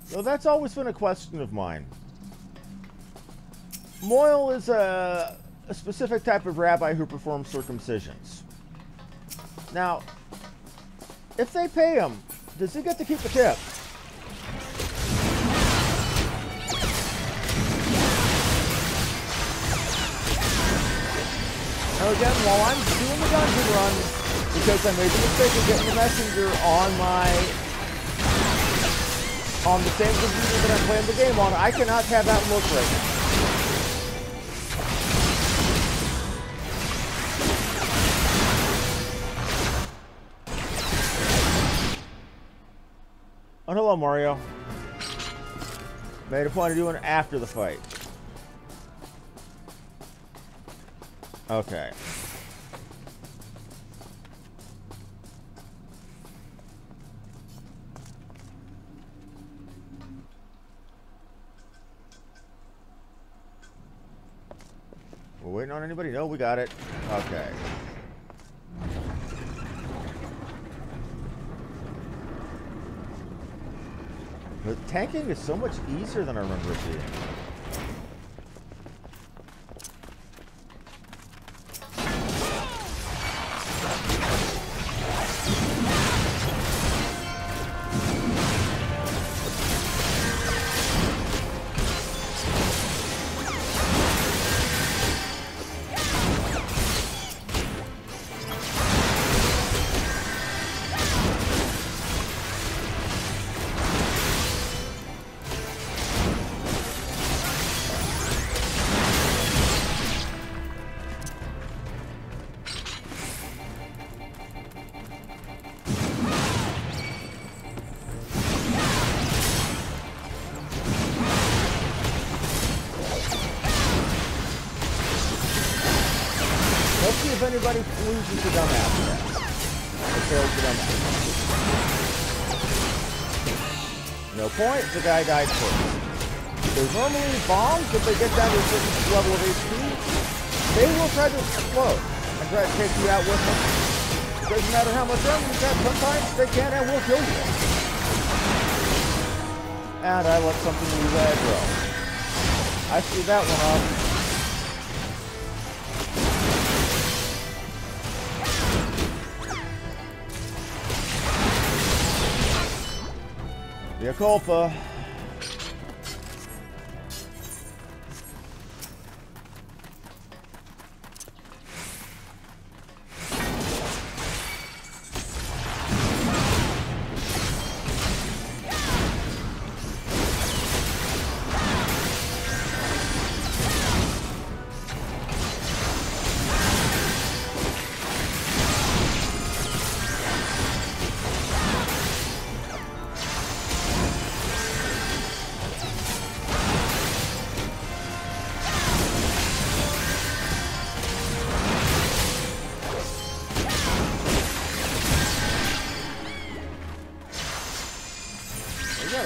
So that's always been a question of mine. Moil is a specific type of rabbi who performs circumcisions. Now, if they pay him, does he get to keep the tip? Now again, while I'm doing the dungeon run, because I made the mistake of getting the messenger on the same computer that I'm playing the game on, I cannot have that look right now. Oh, hello, Mario. Made a point of doing it after the fight. Okay. We're waiting on anybody? No, we got it. Okay. The tanking is so much easier than I remember it being. anybody loses the dumbass test. Or fails the dumbass test. No point, the guy died first. There's normally bombs, if they get down to a certain level of HP, they will try to explode and try to take you out with them. It doesn't matter how much armor you got, sometimes they can and will kill you. And I let something use aggro. I see that one off. Mea culpa.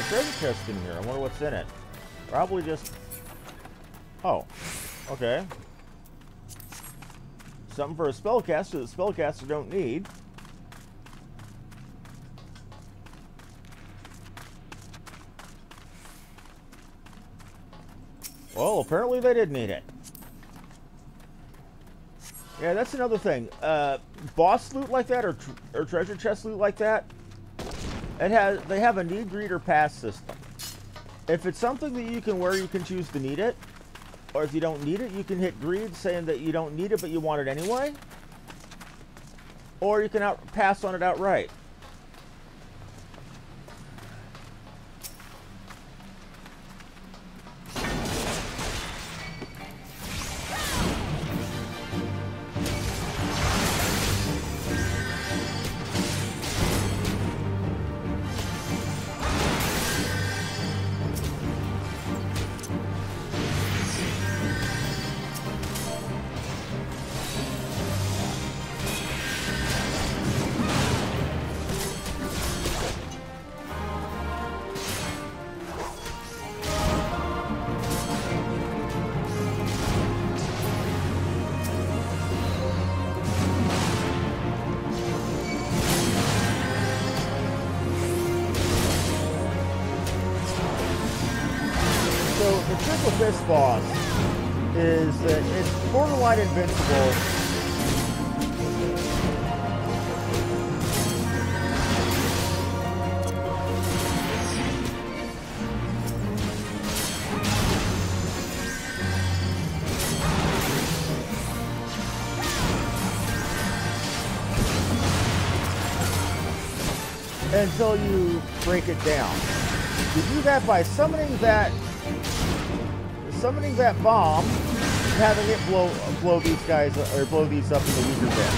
Treasure chest in here. I wonder what's in it. Probably just... Oh. Okay. Something for a spellcaster that spellcaster don't need. Well, apparently they did need it. Yeah, that's another thing. Boss loot like that, or treasure chest loot like that, they have a need, greed, or pass system. If it's something that you can wear, you can choose to need it. Or if you don't need it, you can hit greed, saying that you don't need it, but you want it anyway. Or you can pass on it outright. This boss is that it's borderline invincible. Until you break it down. You do that by summoning that bomb, and having it blow these guys, or blow these up in the weaker bits.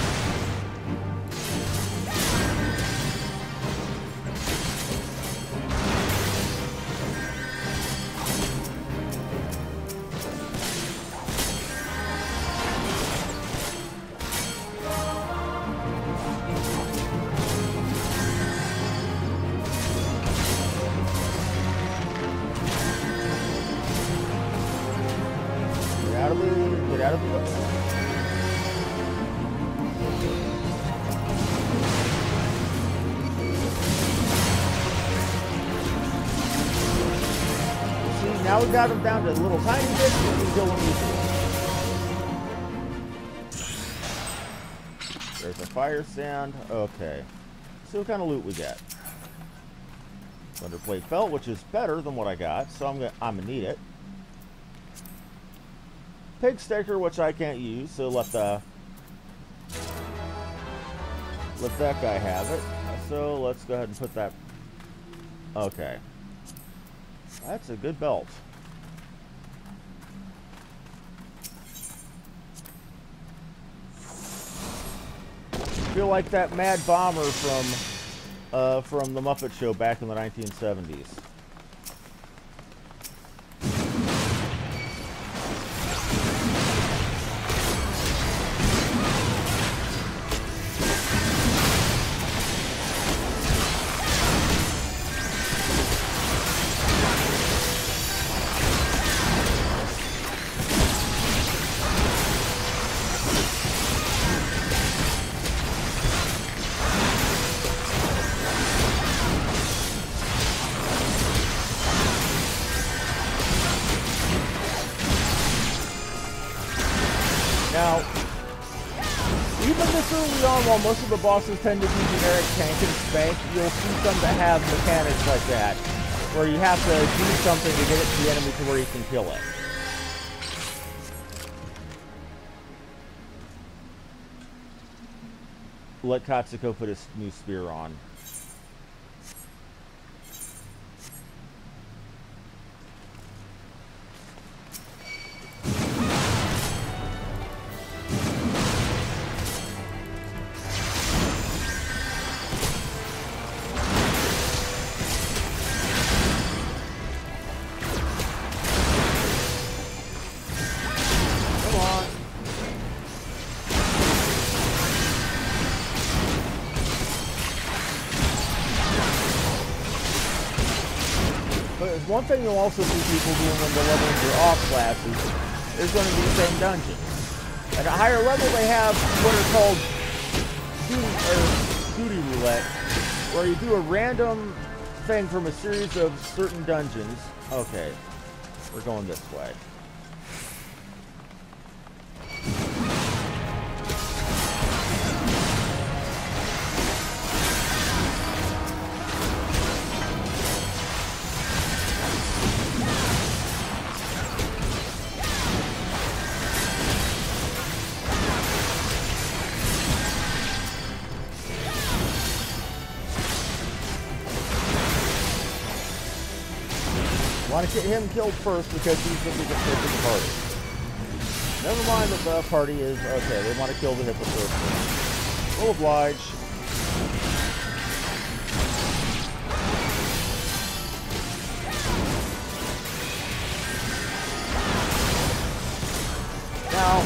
Get out of the way. See, now we got him down to little tiny bits, and we can kill him easily. There's a fire stand. Okay. See what kind of loot we get. Underplate felt, which is better than what I got, so I'm gonna need it. Pig sticker, which I can't use, so let that guy have it. So let's go ahead and put that. Okay, that's a good belt. I feel like that Mad Bomber from the Muppet Show back in the 1970s. Now, even this early on, while most of the bosses tend to be generic tank and spank, you'll see some that have mechanics like that, where you have to do something to get it to the enemy to where you can kill it. Let Katsuko put his new spear on. One thing you'll also see people doing when they're leveling their off classes is going to be the same dungeon. At a higher level, they have what are called duty roulette, where you do a random thing from a series of certain dungeons. Okay, we're going this way. Want to get him killed first because he's the biggest hit in the party. Never mind that the party is okay. They want to kill the hippo first. We'll oblige. Now,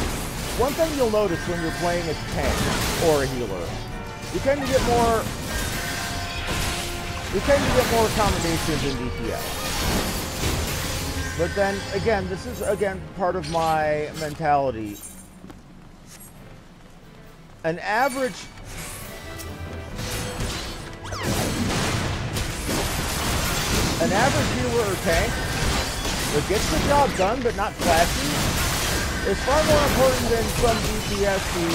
one thing you'll notice when you're playing a tank or a healer, you tend to get more combinations in DPS. But then, again, this is, part of my mentality. An average healer or tank that gets the job done but not flashy is far more important than some DPS who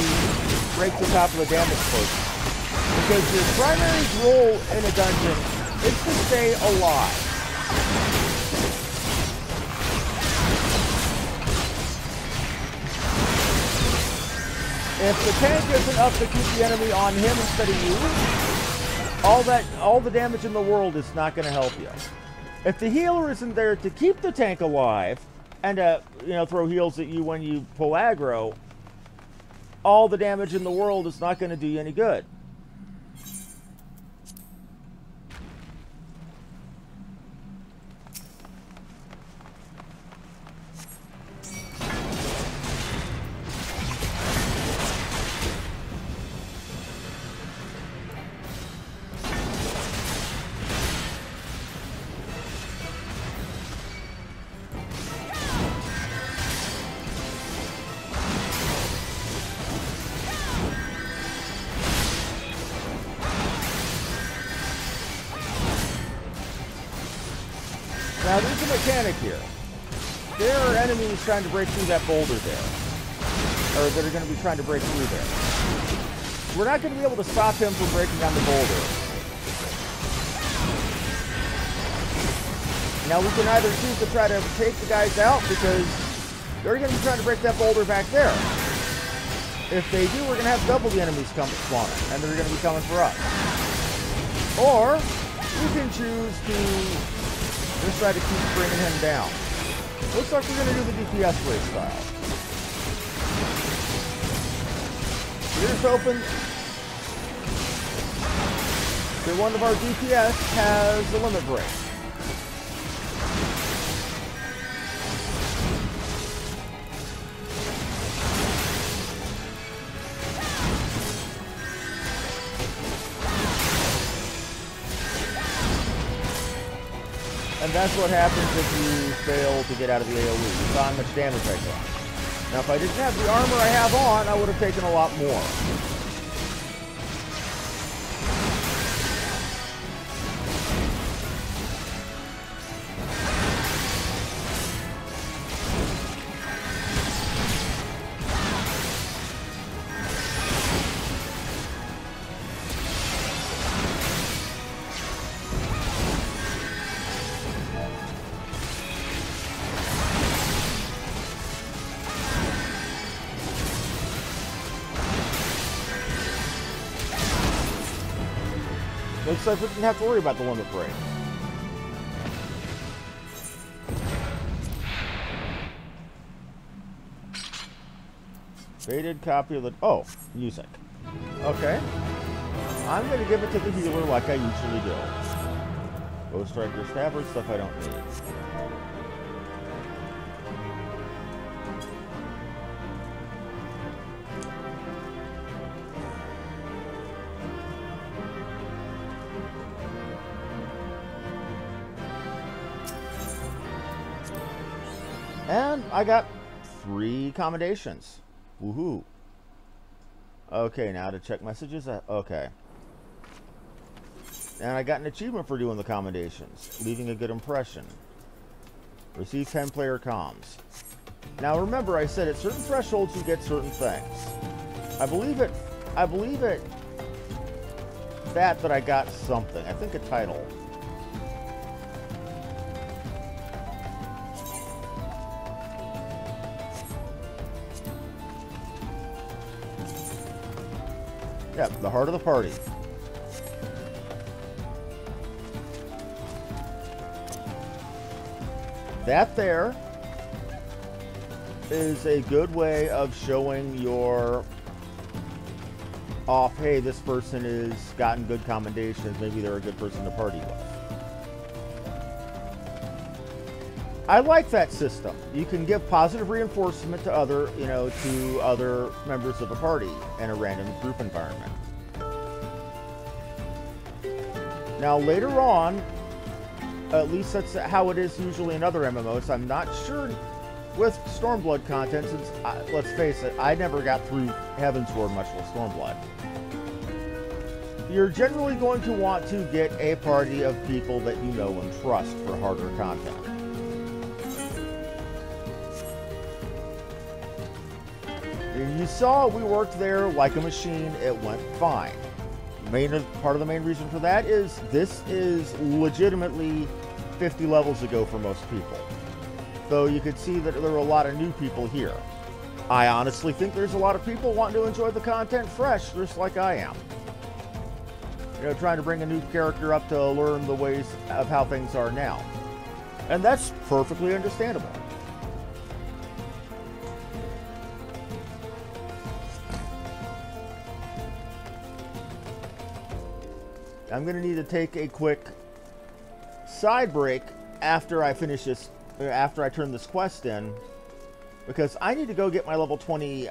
breaks the top of the damage push. Because your primary role in a dungeon is to stay alive. If the tank isn't up to keep the enemy on him instead of you, all the damage in the world is not going to help you. If the healer isn't there to keep the tank alive and throw heals at you when you pull aggro, all the damage in the world is not going to do you any good. Now, there's a mechanic here. There are enemies trying to break through that boulder there. Or that are going to be trying to break through there. We're not going to be able to stop him from breaking down the boulder. Now, we can either choose to try to take the guys out because they're going to be trying to break that boulder back there. If they do, we're going to have double the enemies spawning, and they're going to be coming for us. Or, we can choose to just try to keep bringing him down. Looks like we're going to do the DPS play style. Here's hoping that one of our DPS has the limit break. And that's what happens if you fail to get out of the AoE. You saw how much damage I got. Now, if I didn't have the armor I have on, I would have taken a lot more. looks like we didn't have to worry about the limit break. Faded copy of the... Oh, music. Okay. I'm going to give it to the healer like I usually do. Ghost Striker, Stabber, stuff I don't need. And I got 3 commendations. Woohoo. Okay, now to check messages. Okay. And I got an achievement for doing the commendations. Leaving a good impression. Receive 10 player comms. Now remember, I said at certain thresholds you get certain things. I believe it that I got something. I think a title. Yeah, the heart of the party. That there is a good way of showing your off, hey, this person has gotten good commendations, maybe they're a good person to party with. I like that system. You can give positive reinforcement to other, to other members of a party in a random group environment. Now later on, at least that's how it is usually in other MMOs. I'm not sure with Stormblood content, since, let's face it, I never got through Heavensward much with Stormblood. You're generally going to want to get a party of people that you know and trust for harder content. And you saw we worked there like a machine. It went fine. Part of the main reason for that is this is legitimately 50 levels ago for most people. Though you could see that there were a lot of new people here. I honestly think there's a lot of people wanting to enjoy the content fresh, just like I am. Trying to bring a new character up to learn the ways of how things are now. And that's perfectly understandable. I'm going to need to take a quick side break after I finish this, after I turn this quest in, because I need to go get my level 20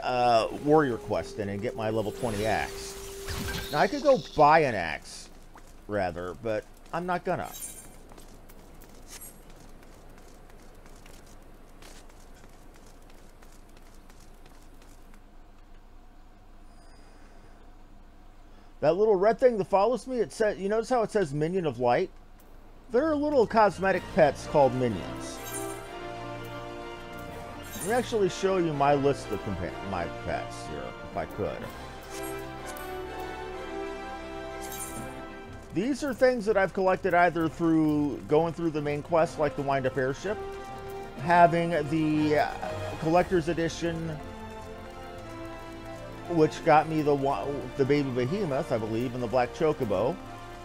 warrior quest in and get my level 20 axe. Now I could go buy an axe, rather, but I'm not gonna. That little red thing that follows me, it says, you notice how it says Minion of Light? There are little cosmetic pets called minions. Let me actually show you my list of my pets here, if I could. These are things that I've collected either through going through the main quest, like the Wind-Up Airship, having the Collector's Edition, which got me the baby behemoth, I believe, and the black chocobo.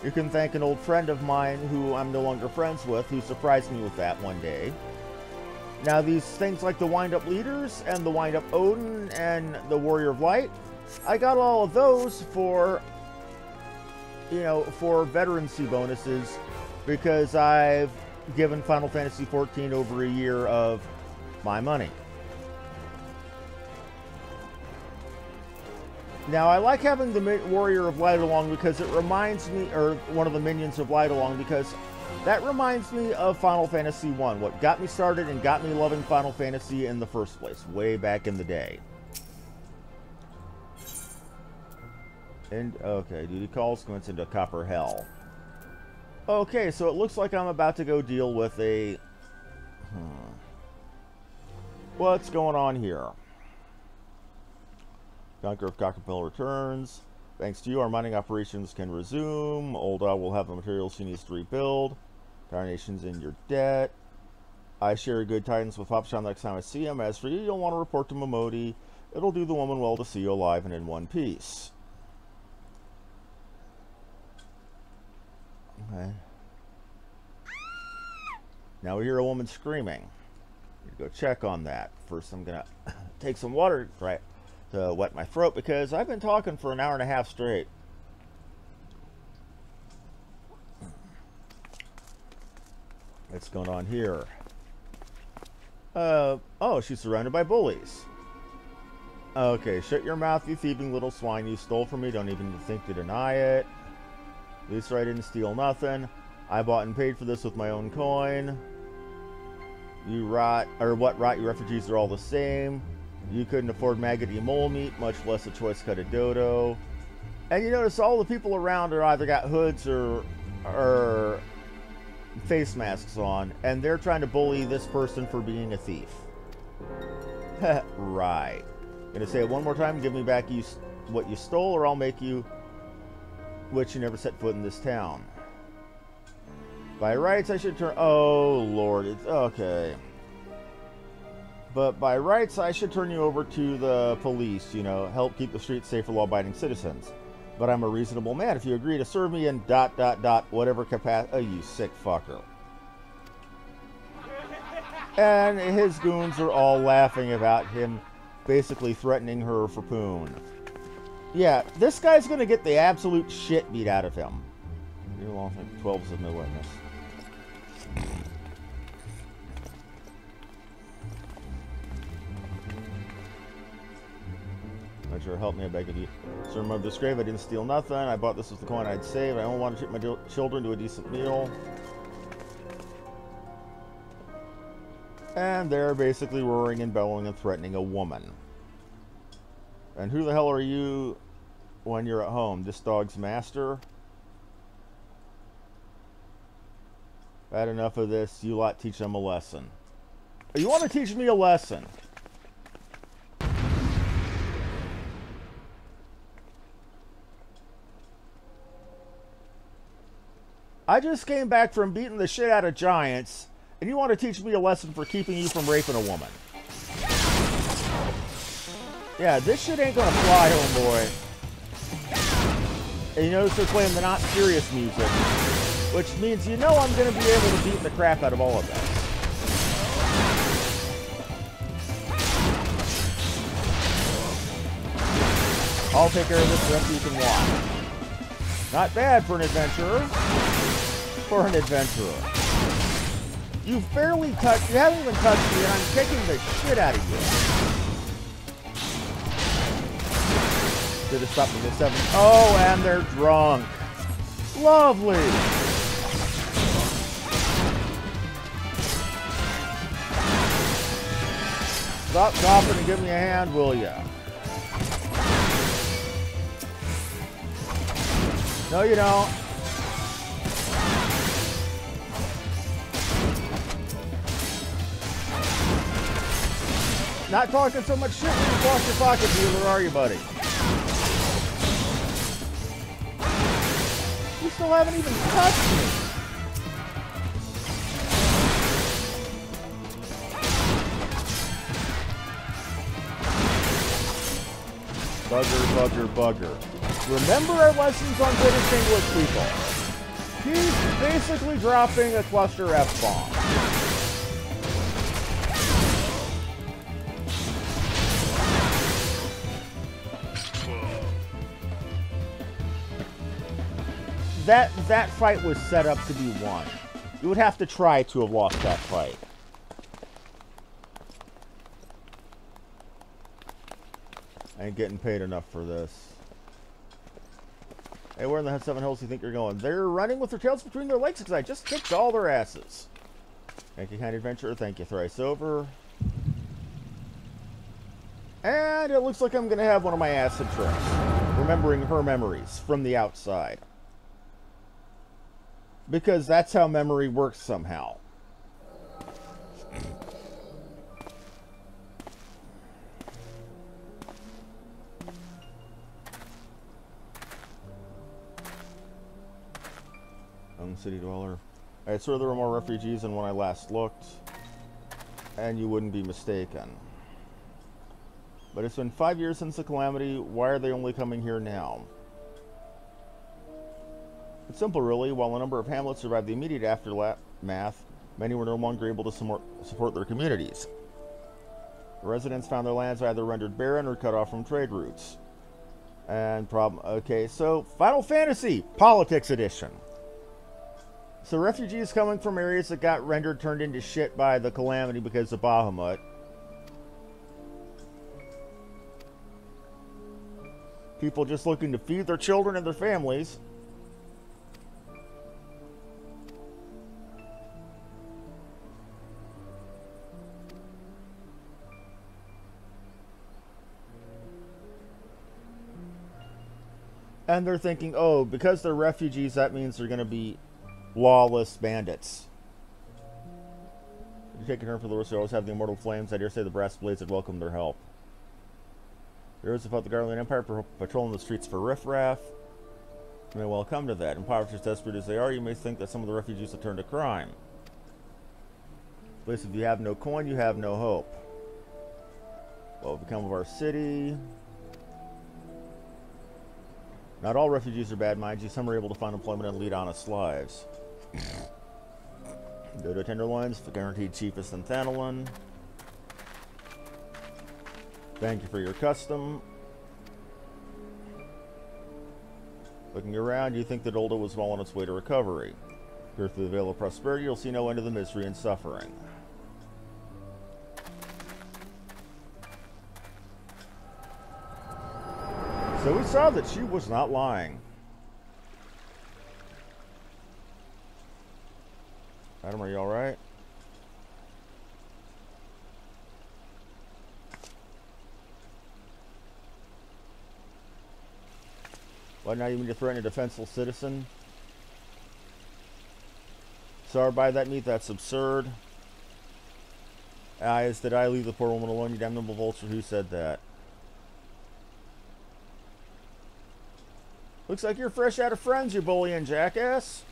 You can thank an old friend of mine who I'm no longer friends with, who surprised me with that one day. Now these things like the Wind-Up Leaders and the Wind-Up Odin and the Warrior of Light, I got all of those for, for veterancy bonuses, because I've given Final Fantasy XIV over a year of my money. Now, I like having the Warrior of Light along because it reminds me, or one of the Minions of Light along, because that reminds me of Final Fantasy I, what got me started and got me loving Final Fantasy in the first place, way back in the day. And, okay, duty calls commence into Copper Hell. Okay, so it looks like I'm about to go deal with a... What's going on here? Conqueror of Cockerpill returns. Thanks to you, our mining operations can resume. Olda will have the materials she needs to rebuild. Carnation's in your debt. I share good tidings with Popshan next time I see him. As for you, you'll want to report to Momodi. It'll do the woman well to see you alive and in one piece. Okay. Now we hear a woman screaming. Go check on that. First, I'm gonna take some water to wet my throat because I've been talking for an hour and a half straight. What's going on here? Oh, she's surrounded by bullies. Okay, shut your mouth, you thieving little swine. You stole from me. Don't even think to deny it. At least I didn't steal nothing. I bought and paid for this with my own coin. You rot, or what rot, you refugees are all the same. You couldn't afford maggoty mole meat, much less a choice cut of dodo. And you notice all the people around are either got hoods or face masks on, and they're trying to bully this person for being a thief. Right. Gonna say it one more time, give me back what you stole, or I'll make you which you never set foot in this town. By rights, I should turn... Oh, Lord. It's... Okay. But by rights, I should turn you over to the police, you know, help keep the streets safe for law-abiding citizens. But I'm a reasonable man if you agree to serve me in ... whatever capacity... Oh, you sick fucker. And his goons are all laughing about him basically threatening her for poon. Yeah, this guy's gonna get the absolute shit beat out of him. You don't think 12 is no witness. Not sure, help me, I beg of you. Sir, remember this grave, I didn't steal nothing. I bought this with the coin I'd saved. I only want to treat my children to a decent meal. And they're basically roaring and bellowing and threatening a woman. And who the hell are you when you're at home? This dog's master? Had enough of this. You lot teach them a lesson. You want to teach me a lesson? I just came back from beating the shit out of giants, and you want to teach me a lesson for keeping you from raping a woman. Yeah, this shit ain't gonna fly, homeboy. And you notice they're playing the not serious music, which means you know I'm gonna be able to beat the crap out of all of this. I'll take care of this the rest you can watch. Not bad for an adventurer. For an adventurer. You've barely touched, you haven't even touched me, and I'm kicking the shit out of you. Should have stopped at the 7. Oh, and they're drunk. Lovely. Stop coughing and give me a hand, will ya? No, you don't. Not talking so much shit when you lost your pocket dealer, are you, buddy? You still haven't even touched me. Bugger, bugger, bugger. Remember our lessons on British English, people. He's basically dropping a cluster F-bomb. That fight was set up to be won. You would have to try to have lost that fight. I ain't getting paid enough for this. Hey, where in the 7 Hills do you think you're going? They're running with their tails between their legs because I just kicked all their asses. Thank you, kind adventurer. Thank you, thrice over. And it looks like I'm going to have one of my acid trips. Remembering her memories from the outside. Because that's how memory works somehow. City dweller. Alright, so there were more refugees than when I last looked. And you wouldn't be mistaken. But it's been 5 years since the calamity. Why are they only coming here now? It's simple, really. While a number of hamlets survived the immediate aftermath, many were no longer able to support their communities. The residents found their lands either rendered barren or cut off from trade routes. And okay, so Final Fantasy Politics Edition. So refugees coming from areas that got turned into shit by the calamity because of Bahamut. People just looking to feed their children and their families. And they're thinking, oh, because they're refugees, that means they're going to be lawless bandits. If you take a turn for the worse, you always have the immortal flames. I dare say the brass blades would welcome their help. Heroes about the Garland Empire patrolling the streets for riffraff. You may well come to that. Impoverished, desperate as they are, you may think that some of the refugees have turned to crime. But if you have no coin, you have no hope. What will become of our city? Not all refugees are bad, mind you. Some are able to find employment and lead honest lives. Go to Tenderloins for guaranteed cheapest than Thanalin. Thank you for your custom. Looking around, you think that Olda was well on its way to recovery. Here through the veil of prosperity, you'll see no end to the misery and suffering. So we saw that she was not lying. Adam, are you alright? Why now you mean to threaten a defenseless citizen? Sorry, by that meat, that's absurd. Did I leave the poor woman alone, you damnable vulture? Who said that? Looks like you're fresh out of friends, you bullying jackass.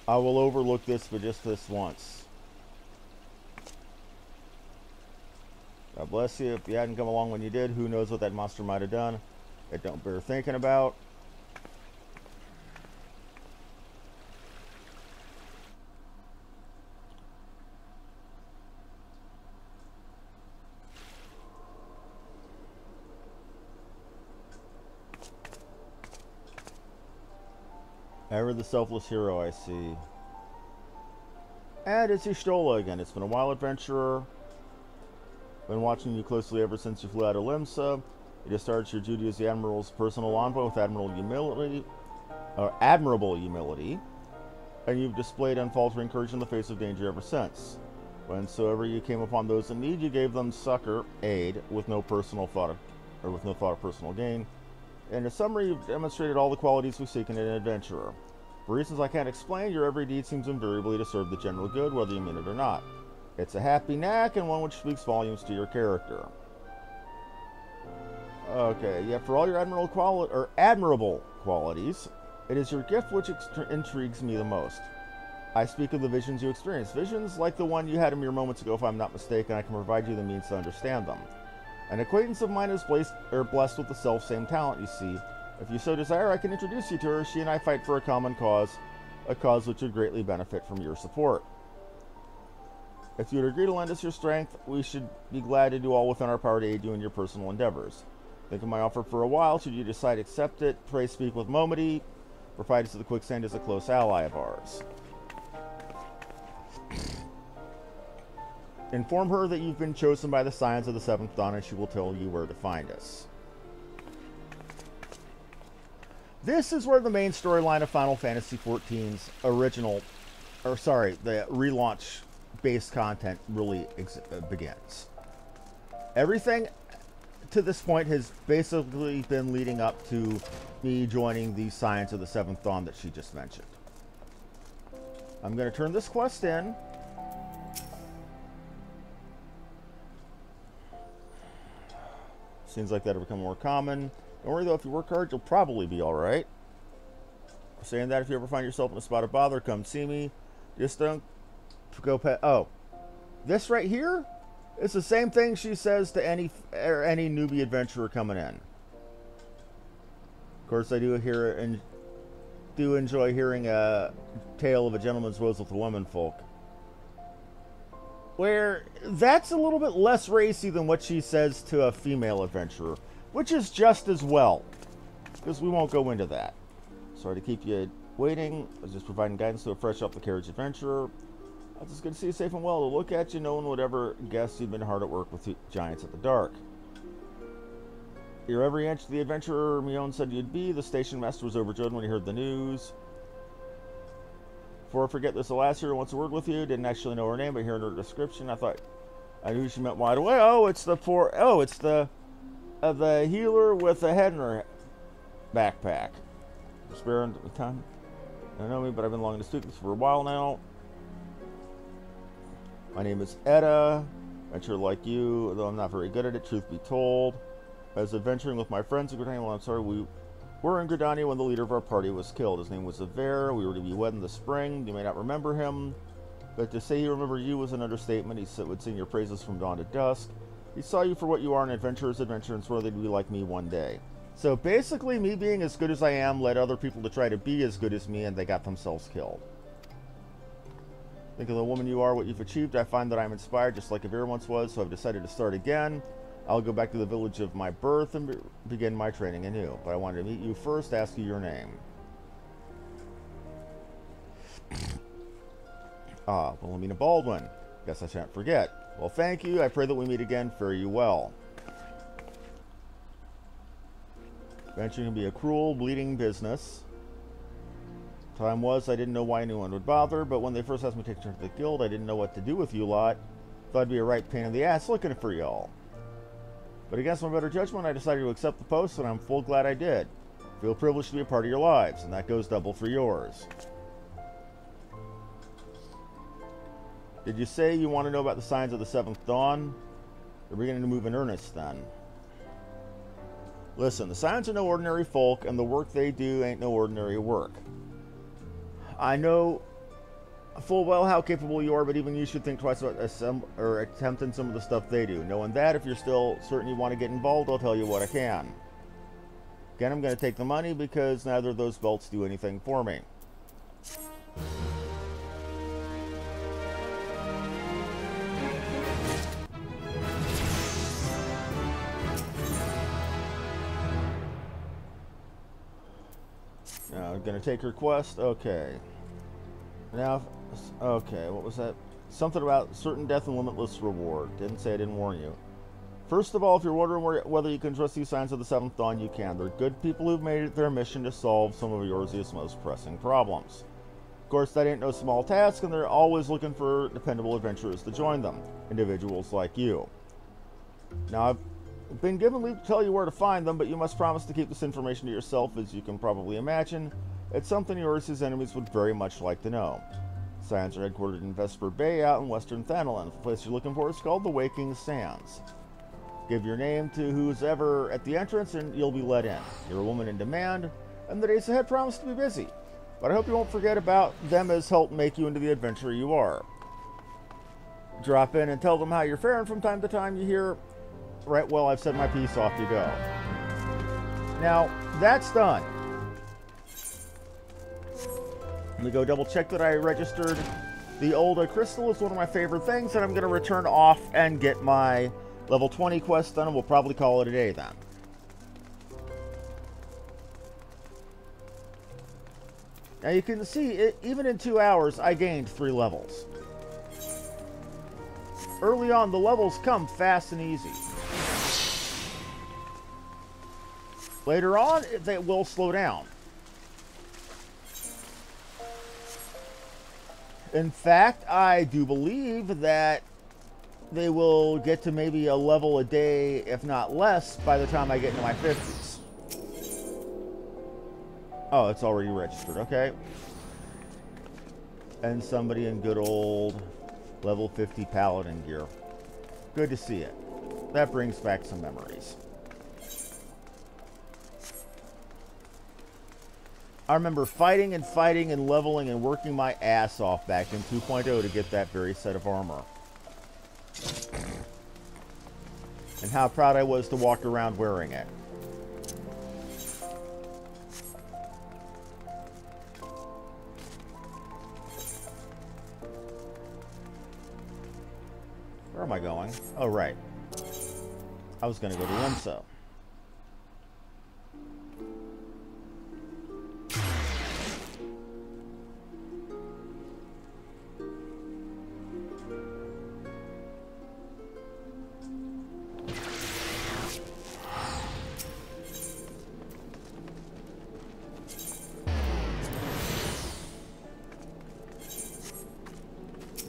I will overlook this, but just this once. God bless you. If you hadn't come along when you did, who knows what that monster might have done. It don't bear thinking about. Ever the selfless hero, I see. And it's Ishtola again. It's been a while, adventurer. Been watching you closely ever since you flew out of Limsa. You discharged your duty as the Admiral's personal envoy with admirable humility. And you've displayed unfaltering courage in the face of danger ever since. Whensoever you came upon those in need, you gave them succor, aid, with no personal thought of personal gain. In a summary, you've demonstrated all the qualities we seek in an adventurer. For reasons I can't explain, your every deed seems invariably to serve the general good, whether you mean it or not. It's a happy knack, and one which speaks volumes to your character. Okay, yeah, for all your admirable qualities, it is your gift which intrigues me the most. I speak of the visions you experience. Visions like the one you had a mere moments ago, if I'm not mistaken. I can provide you the means to understand them. An acquaintance of mine is blessed with the self-same talent, you see. If you so desire, I can introduce you to her. She and I fight for a common cause, a cause which would greatly benefit from your support. If you would agree to lend us your strength, we should be glad to do all within our power to aid you in your personal endeavors. Think of my offer for a while. Should you decide to accept it, pray speak with Momody. Prophetess of the Quicksand is a close ally of ours. Inform her that you've been chosen by the Scions of the Seventh Dawn, and she will tell you where to find us. This is where the main storyline of Final Fantasy XIV's the relaunch-based content really begins. Everything to this point has basically been leading up to me joining the Scions of the Seventh Dawn that she just mentioned. I'm going to turn this quest in. Seems like that'll become more common. Don't worry though, if you work hard, you'll probably be alright. Saying that, if you ever find yourself in a spot of bother, come see me. Just don't go past. Oh, this right here is the same thing she says to any newbie adventurer coming in. Of course, I do hear and do enjoy hearing a tale of a gentleman's woes with the womenfolk. Where that's a little bit less racy than what she says to a female adventurer, which is just as well, because we won't go into that. Sorry to keep you waiting. I was just providing guidance to a fresh off the carriage adventurer. I was just good to see you safe and well. To look at you, no one would ever guess you'd been hard at work with giants at the dark. You're every inch the adventurer Mion said you'd be. The station master was overjoyed when he heard the news. Before I forget this, the last year wants a word with you. Didn't actually know her name, but hearing her description, I thought I knew she meant wide away. Oh, it's the the healer with the head in her backpack. Spare time. I don't know me, but I've been longing to speak this for a while now. My name is Etta. Adventurer like you, though I'm not very good at it, truth be told. I was adventuring with my friends in Gridania. Well, I'm sorry, we were in Gridania when the leader of our party was killed. His name was Aver. We were to be wed in the spring. You may not remember him, but to say he remembered you was an understatement. He would sing your praises from dawn to dusk. He saw you for what you are, an adventurer's adventurer, and swore they'd be like me one day. So basically, me being as good as I am led other people to try to be as good as me, and they got themselves killed. Think of the woman you are, what you've achieved. I find that I'm inspired, just like Aver once was, so I've decided to start again. I'll go back to the village of my birth and begin my training anew. But I wanted to meet you first, ask you your name. Wilhelmina Baldwin. Guess I shan't forget. Well, thank you. I pray that we meet again. Fare you well. Venturing to be a cruel, bleeding business. Time was, I didn't know why anyone would bother, but when they first asked me to take turn to the guild, I didn't know what to do with you lot. Thought it'd be a right pain in the ass looking for y'all. But against my better judgment, I decided to accept the post, and I'm full glad I did. Feel privileged to be a part of your lives, and that goes double for yours. Did you say you want to know about the signs of the seventh dawn? They're beginning to move in earnest, then. Listen, the Scions are no ordinary folk, and the work they do ain't no ordinary work. I know full well how capable you are, but even you should think twice about attempting some of the stuff they do. Knowing that, if you're still certain you want to get involved, I'll tell you what I can. Again, I'm going to take the money because neither of those belts do anything for me. Now, I'm going to take her quest. Okay. Now, okay, what was that? Something about certain death and limitless reward. Didn't say I didn't warn you. First of all, if you're wondering whether you can trust these signs of the seventh dawn, you can. They're good people who've made it their mission to solve some of yours most pressing problems. Of course, that ain't no small task, and they're always looking for dependable adventurers to join them. Individuals like you. Now, I've been given leave to tell you where to find them, but you must promise to keep this information to yourself, as you can probably imagine. It's something yours his enemies would very much like to know. Sands are headquartered in Vesper Bay out in western Thanalan. The place you're looking for is called the Waking Sands. Give your name to who's ever at the entrance and you'll be let in. You're a woman in demand, and the days ahead promise to be busy. But I hope you won't forget about them as help make you into the adventurer you are. Drop in and tell them how you're faring from time to time. You hear, right, well, I've said my piece, off you go. Now, that's done. Let me go double check that I registered. The old crystal is one of my favorite things, and I'm going to return off and get my level 20 quest done, and we'll probably call it a day then. Now you can see, even in 2 hours, I gained 3 levels. Early on, the levels come fast and easy. Later on, they will slow down. In fact, I do believe that they will get to maybe a level a day, if not less, by the time I get into my 50s. Oh, it's already registered, okay. And somebody in good old level 50 paladin gear. Good to see it. That brings back some memories. I remember fighting and leveling and working my ass off back in 2.0 to get that very set of armor. And how proud I was to walk around wearing it. Where am I going? Oh, right. I was going to go to IMSA.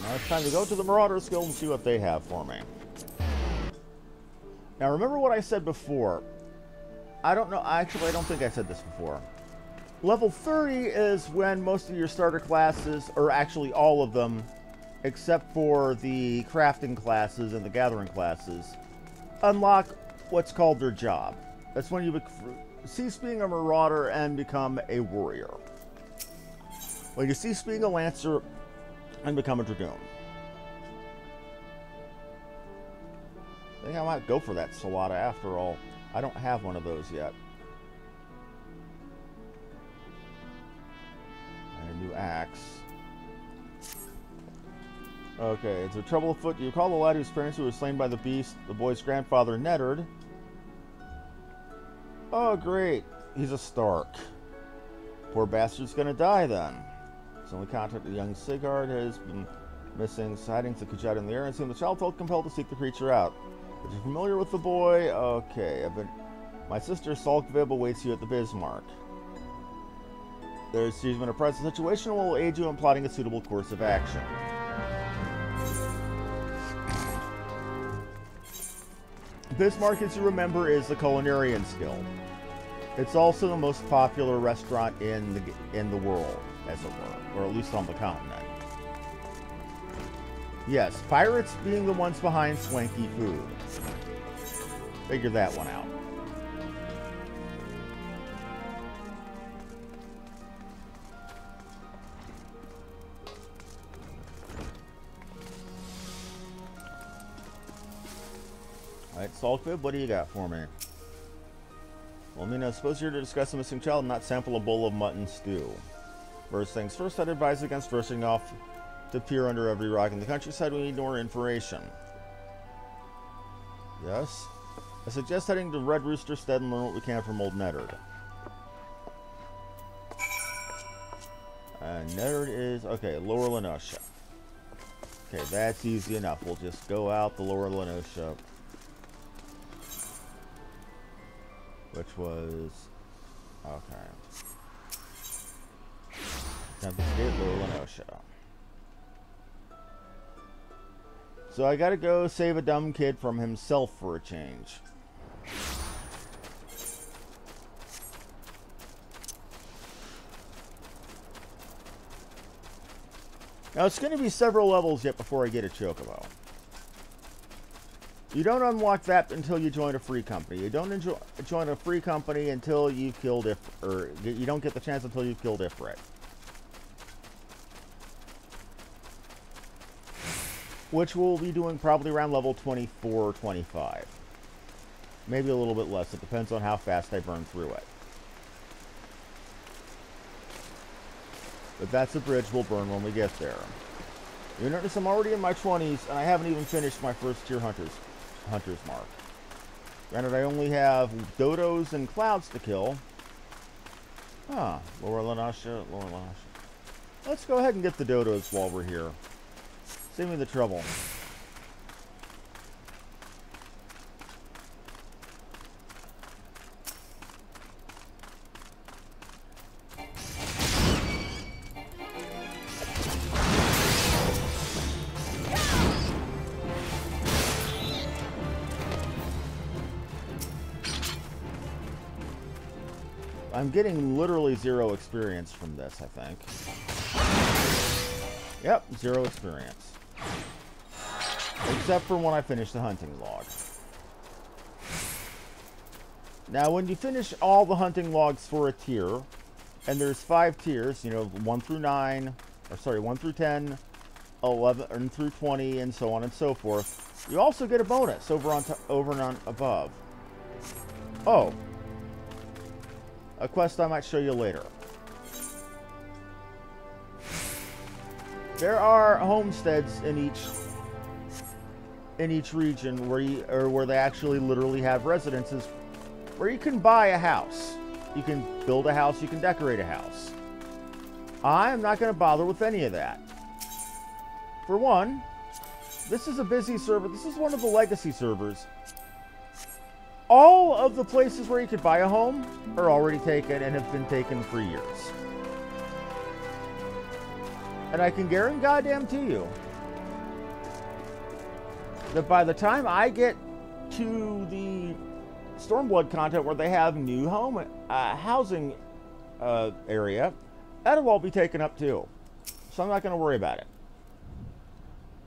Now it's time to go to the Marauders Guild and see what they have for me. Now remember what I said before. I don't know, actually I don't think I said this before. Level 30 is when most of your starter classes, or actually all of them, except for the crafting classes and the gathering classes, unlock what's called their job. That's when you cease being a marauder and become a warrior. When you cease being a lancer and become a dragoon. I think I might go for that Salata after all. I don't have one of those yet. And a new axe. Okay, is there trouble afoot? Do you call the lad whose parents who were slain by the beast, the boy's grandfather, Neddard? Oh, great. He's a Stark. Poor bastard's gonna die then. His only contact with young Sigurd has been missing. Sightings of Kujat in the air, and soon the child felt compelled to seek the creature out. Are you familiar with the boy? Okay, my sister Salkvib awaits you at the Bismarck. She's been apprised of the situation and will aid you in plotting a suitable course of action. Bismarck, as you remember, is the Culinarians Guild. It's also the most popular restaurant in the world, as it were, or at least on the continent. Yes, pirates being the ones behind swanky food. Figure that one out. Alright, Salkvib, what do you got for me? Well, I suppose you're to discuss a missing child and not sample a bowl of mutton stew. First things first, I'd advise against rushing off to peer under every rock in the countryside. We need more information. Yes? I suggest heading to Red Rooster Stead and learn what we can from old Neddard. Neddard is... okay, Lower Lenosha. Okay, that's easy enough. We'll just go out the Lower Lenosha. Which was... okay. Confiscate Lower Lenosha. So I gotta go save a dumb kid from himself for a change. Now it's gonna be several levels yet before I get a Chocobo. You don't unlock that until you join a free company. You don't join a free company until you've killed you don't get the chance until you've killed Ifrit. Which we'll be doing probably around level 24 or 25. Maybe a little bit less. It depends on how fast I burn through it. But that's a bridge we'll burn when we get there. You notice I'm already in my 20s, and I haven't even finished my first tier hunter's mark. Granted, I only have dodos and clouds to kill. Ah, Lower Lenosha, Lower Lenosha. Let's go ahead and get the dodos while we're here. Save me the trouble. I'm getting literally 0 experience from this, I think. Yep, 0 experience. Except for when I finish the hunting log. Now, when you finish all the hunting logs for a tier, and there's 5 tiers, you know, 1 through 9, or sorry, 1 through 10, 11 through 20, and so on and so forth, you also get a bonus over and on above. Oh. A quest I might show you later. There are homesteads in in each region where they actually literally have residences where you can buy a house. You can build a house, you can decorate a house. I am not going to bother with any of that. For one, this is a busy server. This is one of the legacy servers. All of the places where you could buy a home are already taken and have been taken for years. And I can guarantee goddamn to you that by the time I get to the Stormblood content where they have new home housing area, that'll all be taken up too. So I'm not going to worry about it.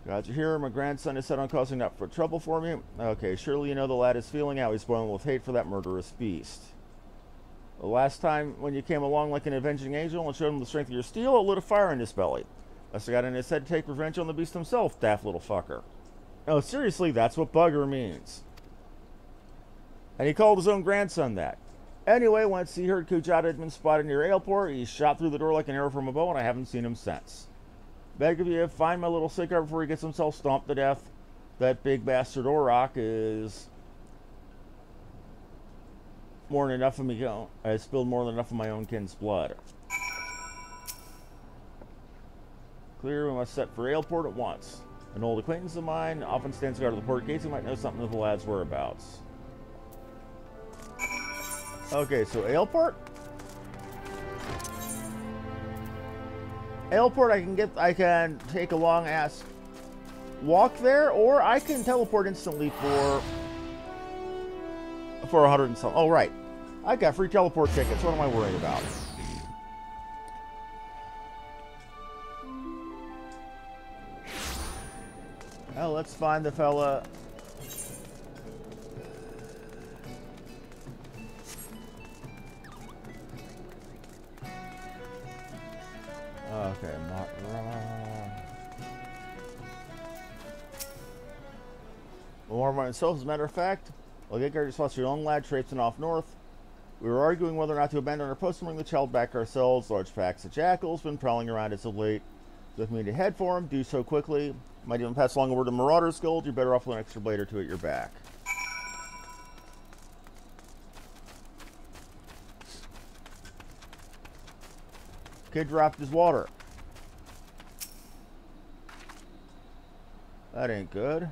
Glad you're here. My grandson is set on causing that for trouble for me. Okay, surely you know the lad is feeling how he's boiling with hate for that murderous beast. The last time when you came along like an avenging angel and showed him the strength of your steel, it lit a fire in his belly. Must have got in his head to take revenge on the beast himself, daft little fucker. No, seriously, that's what bugger means. And he called his own grandson that. Anyway, once he heard Kujata had been spotted near airport, he shot through the door like an arrow from a bow, and I haven't seen him since. Beg of you, find my little sicker before he gets himself stomped to death. That big bastard Orok is more than enough of me. I spilled more than enough of my own kin's blood. Clear, we must set for airport at once. An old acquaintance of mine often stands guard at the port gates. He might know something of the lad's whereabouts. Okay, so airport. Airport, I can take a long ass walk there, or I can teleport instantly for 100 and something. Oh right, I got free teleport tickets. What am I worried about? Well, let's find the fella. Okay, not wrong. More myself, as a matter of fact, I'll get guard spots for your own lad traipsing off north. We were arguing whether or not to abandon our post and bring the child back ourselves. Large packs of jackals been prowling around as of late. With me to head for him, do so quickly. Might even pass along a word to Marauder's Gold. You're better off with an extra blade or two at your back. Kid dropped his water. That ain't good.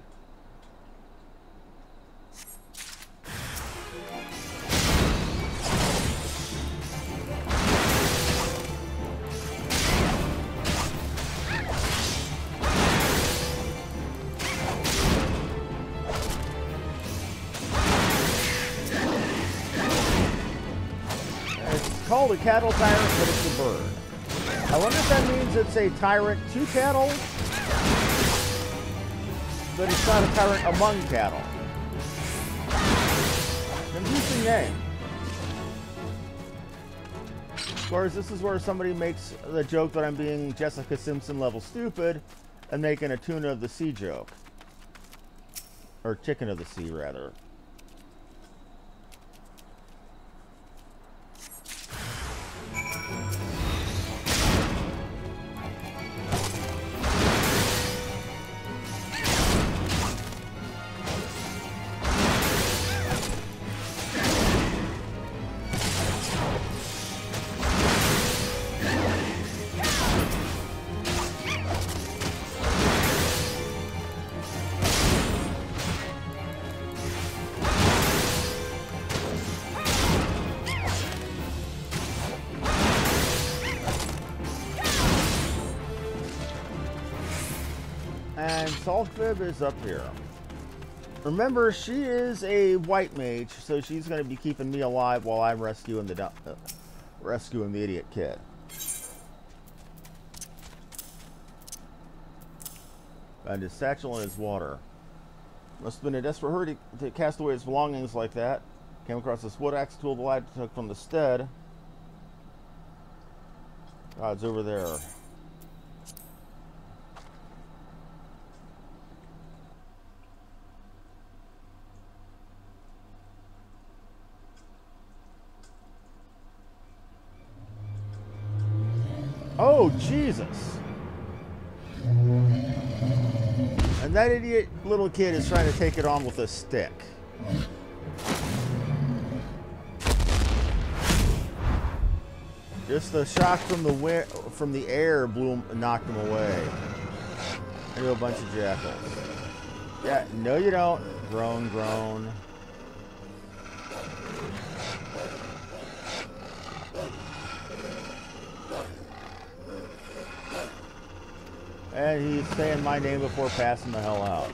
It's called a cattle tyrant, but it's a bird. I wonder if that means it's a tyrant to cattle, but it's not a tyrant among cattle. Confusing name. Of course, this is where somebody makes the joke that I'm being Jessica Simpson level stupid and making a tuna of the sea joke. Or chicken of the sea, rather. And Saltfib is up here. Remember, she is a white mage, so she's going to be keeping me alive while I'm rescuing the idiot kid. And his satchel and his water. Must have been a desperate hurry to cast away his belongings like that. Came across this wood axe tool the lad took from the stead. Oh, it's over there. Oh, Jesus. And that idiot little kid is trying to take it on with a stick. Just the shock from the air knocked him away. Into a bunch of jackals. Yeah, no you don't. Groan, groan. And he's saying my name before passing the hell out.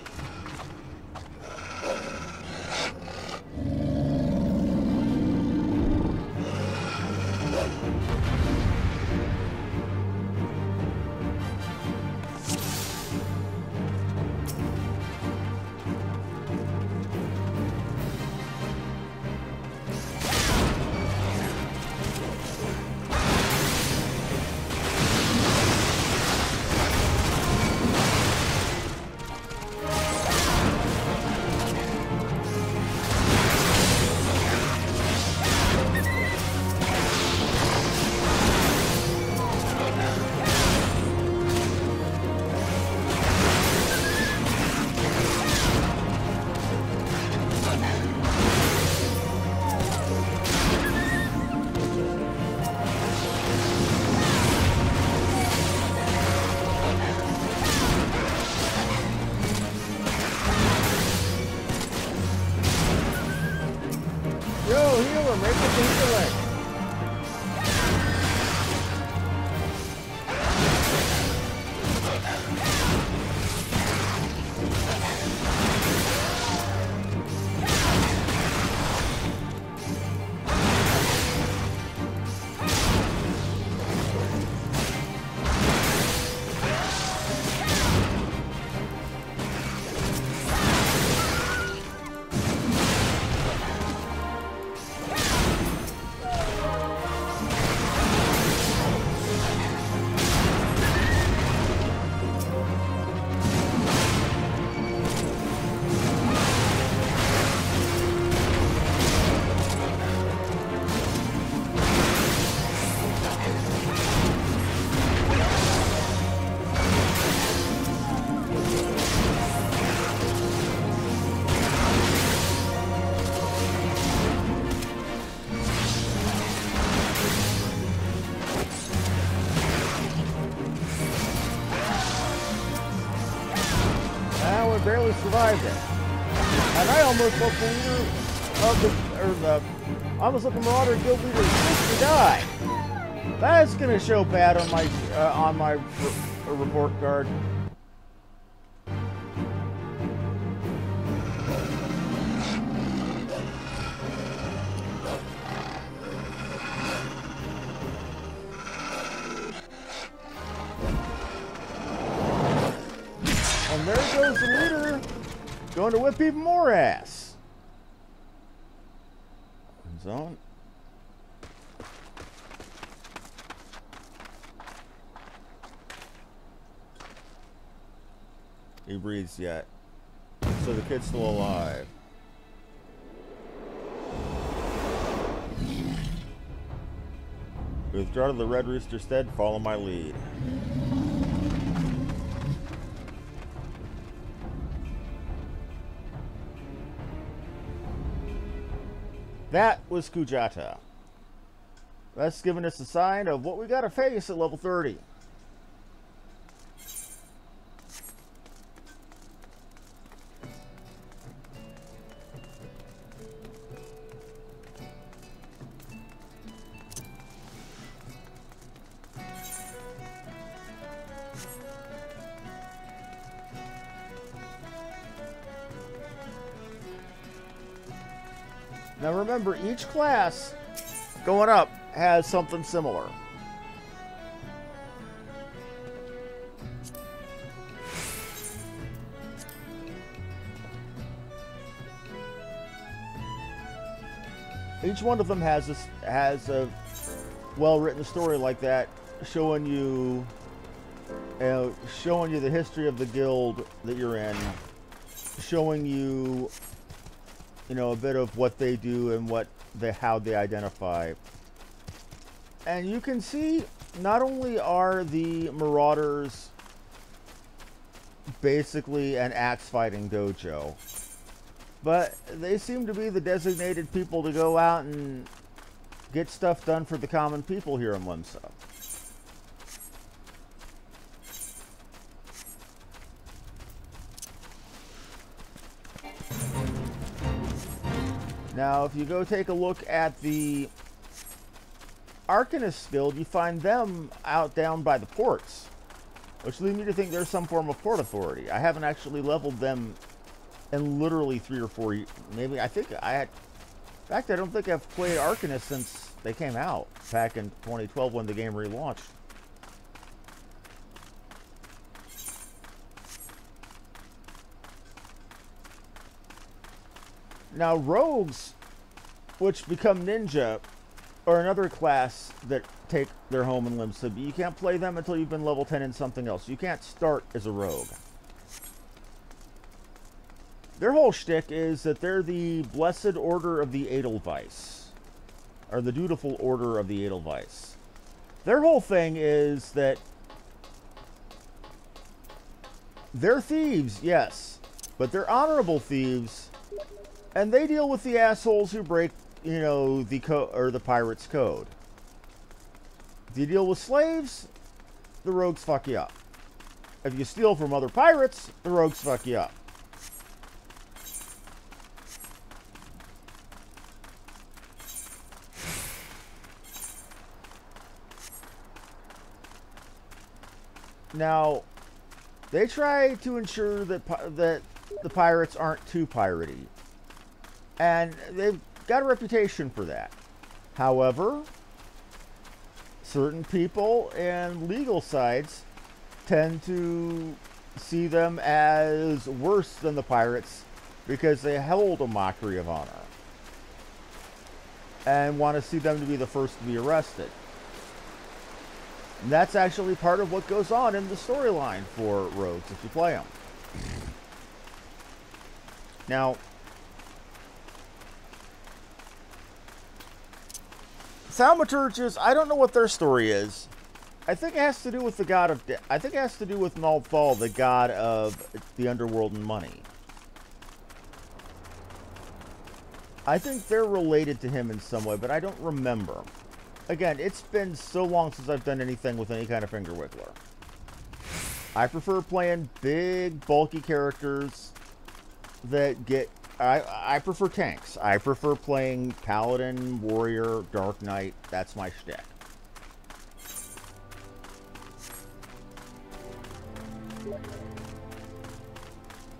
Barely survived it. And I almost let the leader of I almost let the Marauder Guild leader to die. That's gonna show bad on my report card. And there goes the leader, going to whip even more ass. Zone. He breathes yet. So the kid's still alive. Withdraw to the Red Rooster stead, follow my lead. That was Kujata. That's giving us a sign of what we gotta face at level 30. Now remember, each class going up has something similar. Each one of them has a well-written story like that, showing you the history of the guild that you're in, showing you, a bit of what they do and how they identify. And you can see not only are the Marauders basically an axe fighting dojo. But they seem to be the designated people to go out and get stuff done for the common people here in Limsa. Now, if you go take a look at the Arcanist Guild, you find them out down by the ports, which lead me to think there's some form of port authority. I haven't actually leveled them in literally 3 or 4 years. Maybe, I think I had... In fact, I don't think I've played Arcanist since they came out, back in 2012 when the game relaunched. Now, rogues, which become ninja, are another class that take their home in Limsa, but you can't play them until you've been level 10 in something else. You can't start as a rogue. Their whole shtick is that they're the Blessed Order of the Edelweiss, or the Dutiful Order of the Edelweiss. Their whole thing is that they're thieves, yes, but they're honorable thieves, and they deal with the assholes who break, you know, the pirate's code. If you deal with slaves, the rogues fuck you up. If you steal from other pirates, the rogues fuck you up. Now, they try to ensure that the pirates aren't too piratey, and they've got a reputation for that. However, certain people and legal sides tend to see them as worse than the pirates because they hold a mockery of honor and want to see them to be the first to be arrested. And that's actually part of what goes on in the storyline for rogues if you play them. Now, Thaumaturges, I don't know what their story is. I think it has to do with the god of I think it has to do with Naldthal, the god of the underworld and money. I think they're related to him in some way, but I don't remember. Again, it's been so long since I've done anything with any kind of finger wiggler. I prefer playing big, bulky characters that get... I prefer tanks. I prefer playing Paladin, Warrior, Dark Knight. That's my shtick.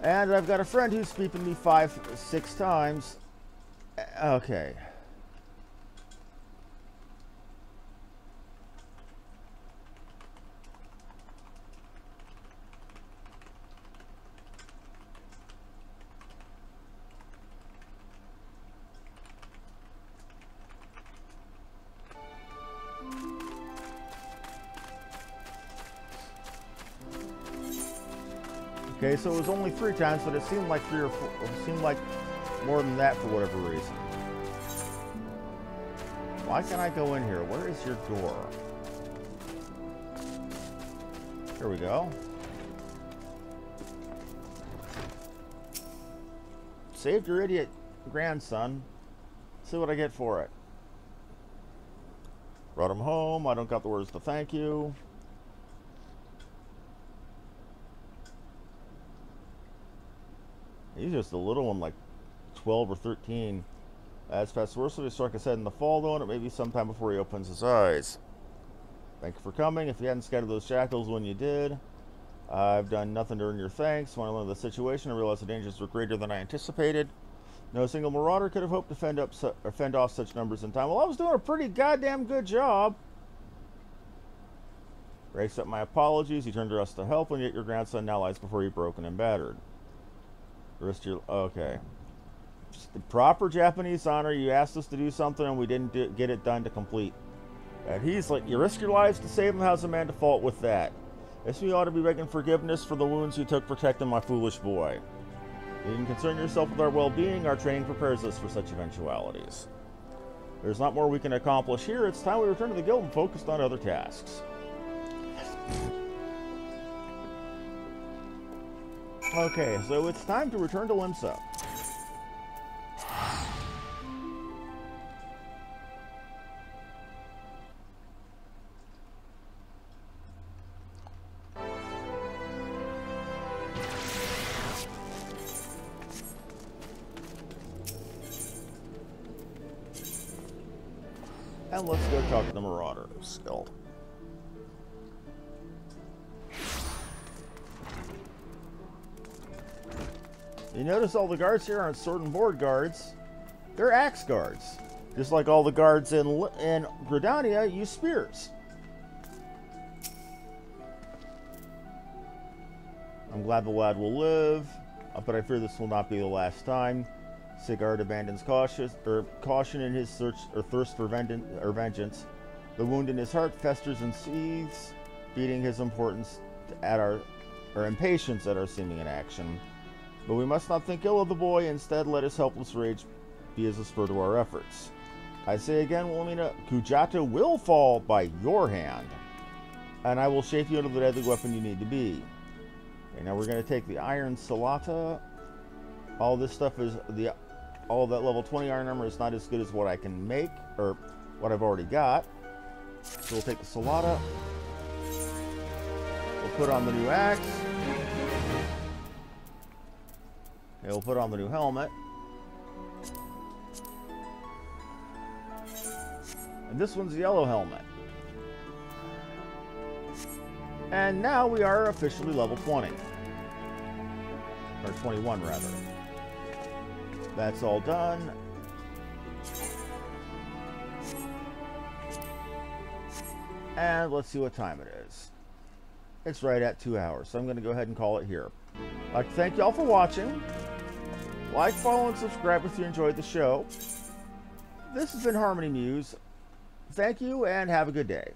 And I've got a friend who's beeping me 5-6 times. Okay. Okay, so it was only 3 times, but it seemed like 3 or 4. It seemed like more than that for whatever reason. Why can't I go in here? Where is your door? Here we go. Saved your idiot grandson. See what I get for it. Brought him home. I don't got the words to thank you. He's just a little one, like 12 or 13. As past worse, he struck his head in the fall, though, and it may be sometime before he opens his eyes. Thank you for coming. If you hadn't scattered those shackles when you did, I've done nothing to earn your thanks. When I learned the situation, I realized the dangers were greater than I anticipated. No single marauder could have hoped to fend off such numbers in time. Well, I was doing a pretty goddamn good job. Ray accept my apologies. You turned to us to help, and yet your grandson now lies before you broken and battered. Okay. Just the proper Japanese honor. You asked us to do something and we didn't get it done to complete. And he's like, you risk your lives to save him. How's a man to fault with that? Guess we ought to be begging forgiveness for the wounds you took protecting my foolish boy. You didn't concern yourself with our well-being. Our training prepares us for such eventualities. There's not more we can accomplish here. It's time we return to the guild and focused on other tasks. Okay, so it's time to return to Limsa. And let's go talk to the Marauder Guild. You notice all the guards here aren't sword and board guards. They're axe guards. Just like all the guards in Gridania use spears. I'm glad the lad will live, but I fear this will not be the last time. Sigurd abandons caution in his thirst for vengeance. The wound in his heart festers and seethes, feeding his impatience at our seeming inaction. But we must not think ill of the boy. Instead, let his helpless rage be as a spur to our efforts. I say again, Wilhelmina, Kujata will fall by your hand, and I will shape you into the deadly weapon you need to be. Okay, now we're going to take the Iron Salata. All this stuff is all that level 20 iron armor is not as good as what I can make, or what I've already got. So we'll take the Salata. We'll put on the new axe. Okay, we'll put on the new helmet. And this one's the yellow helmet. And now we are officially level 20. Or 21, rather. That's all done. And let's see what time it is. It's right at 2 hours, so I'm going to go ahead and call it here. I'd like to thank you all for watching. Like, follow, and subscribe if you enjoyed the show. This has been Harmony Muse. Thank you, and have a good day.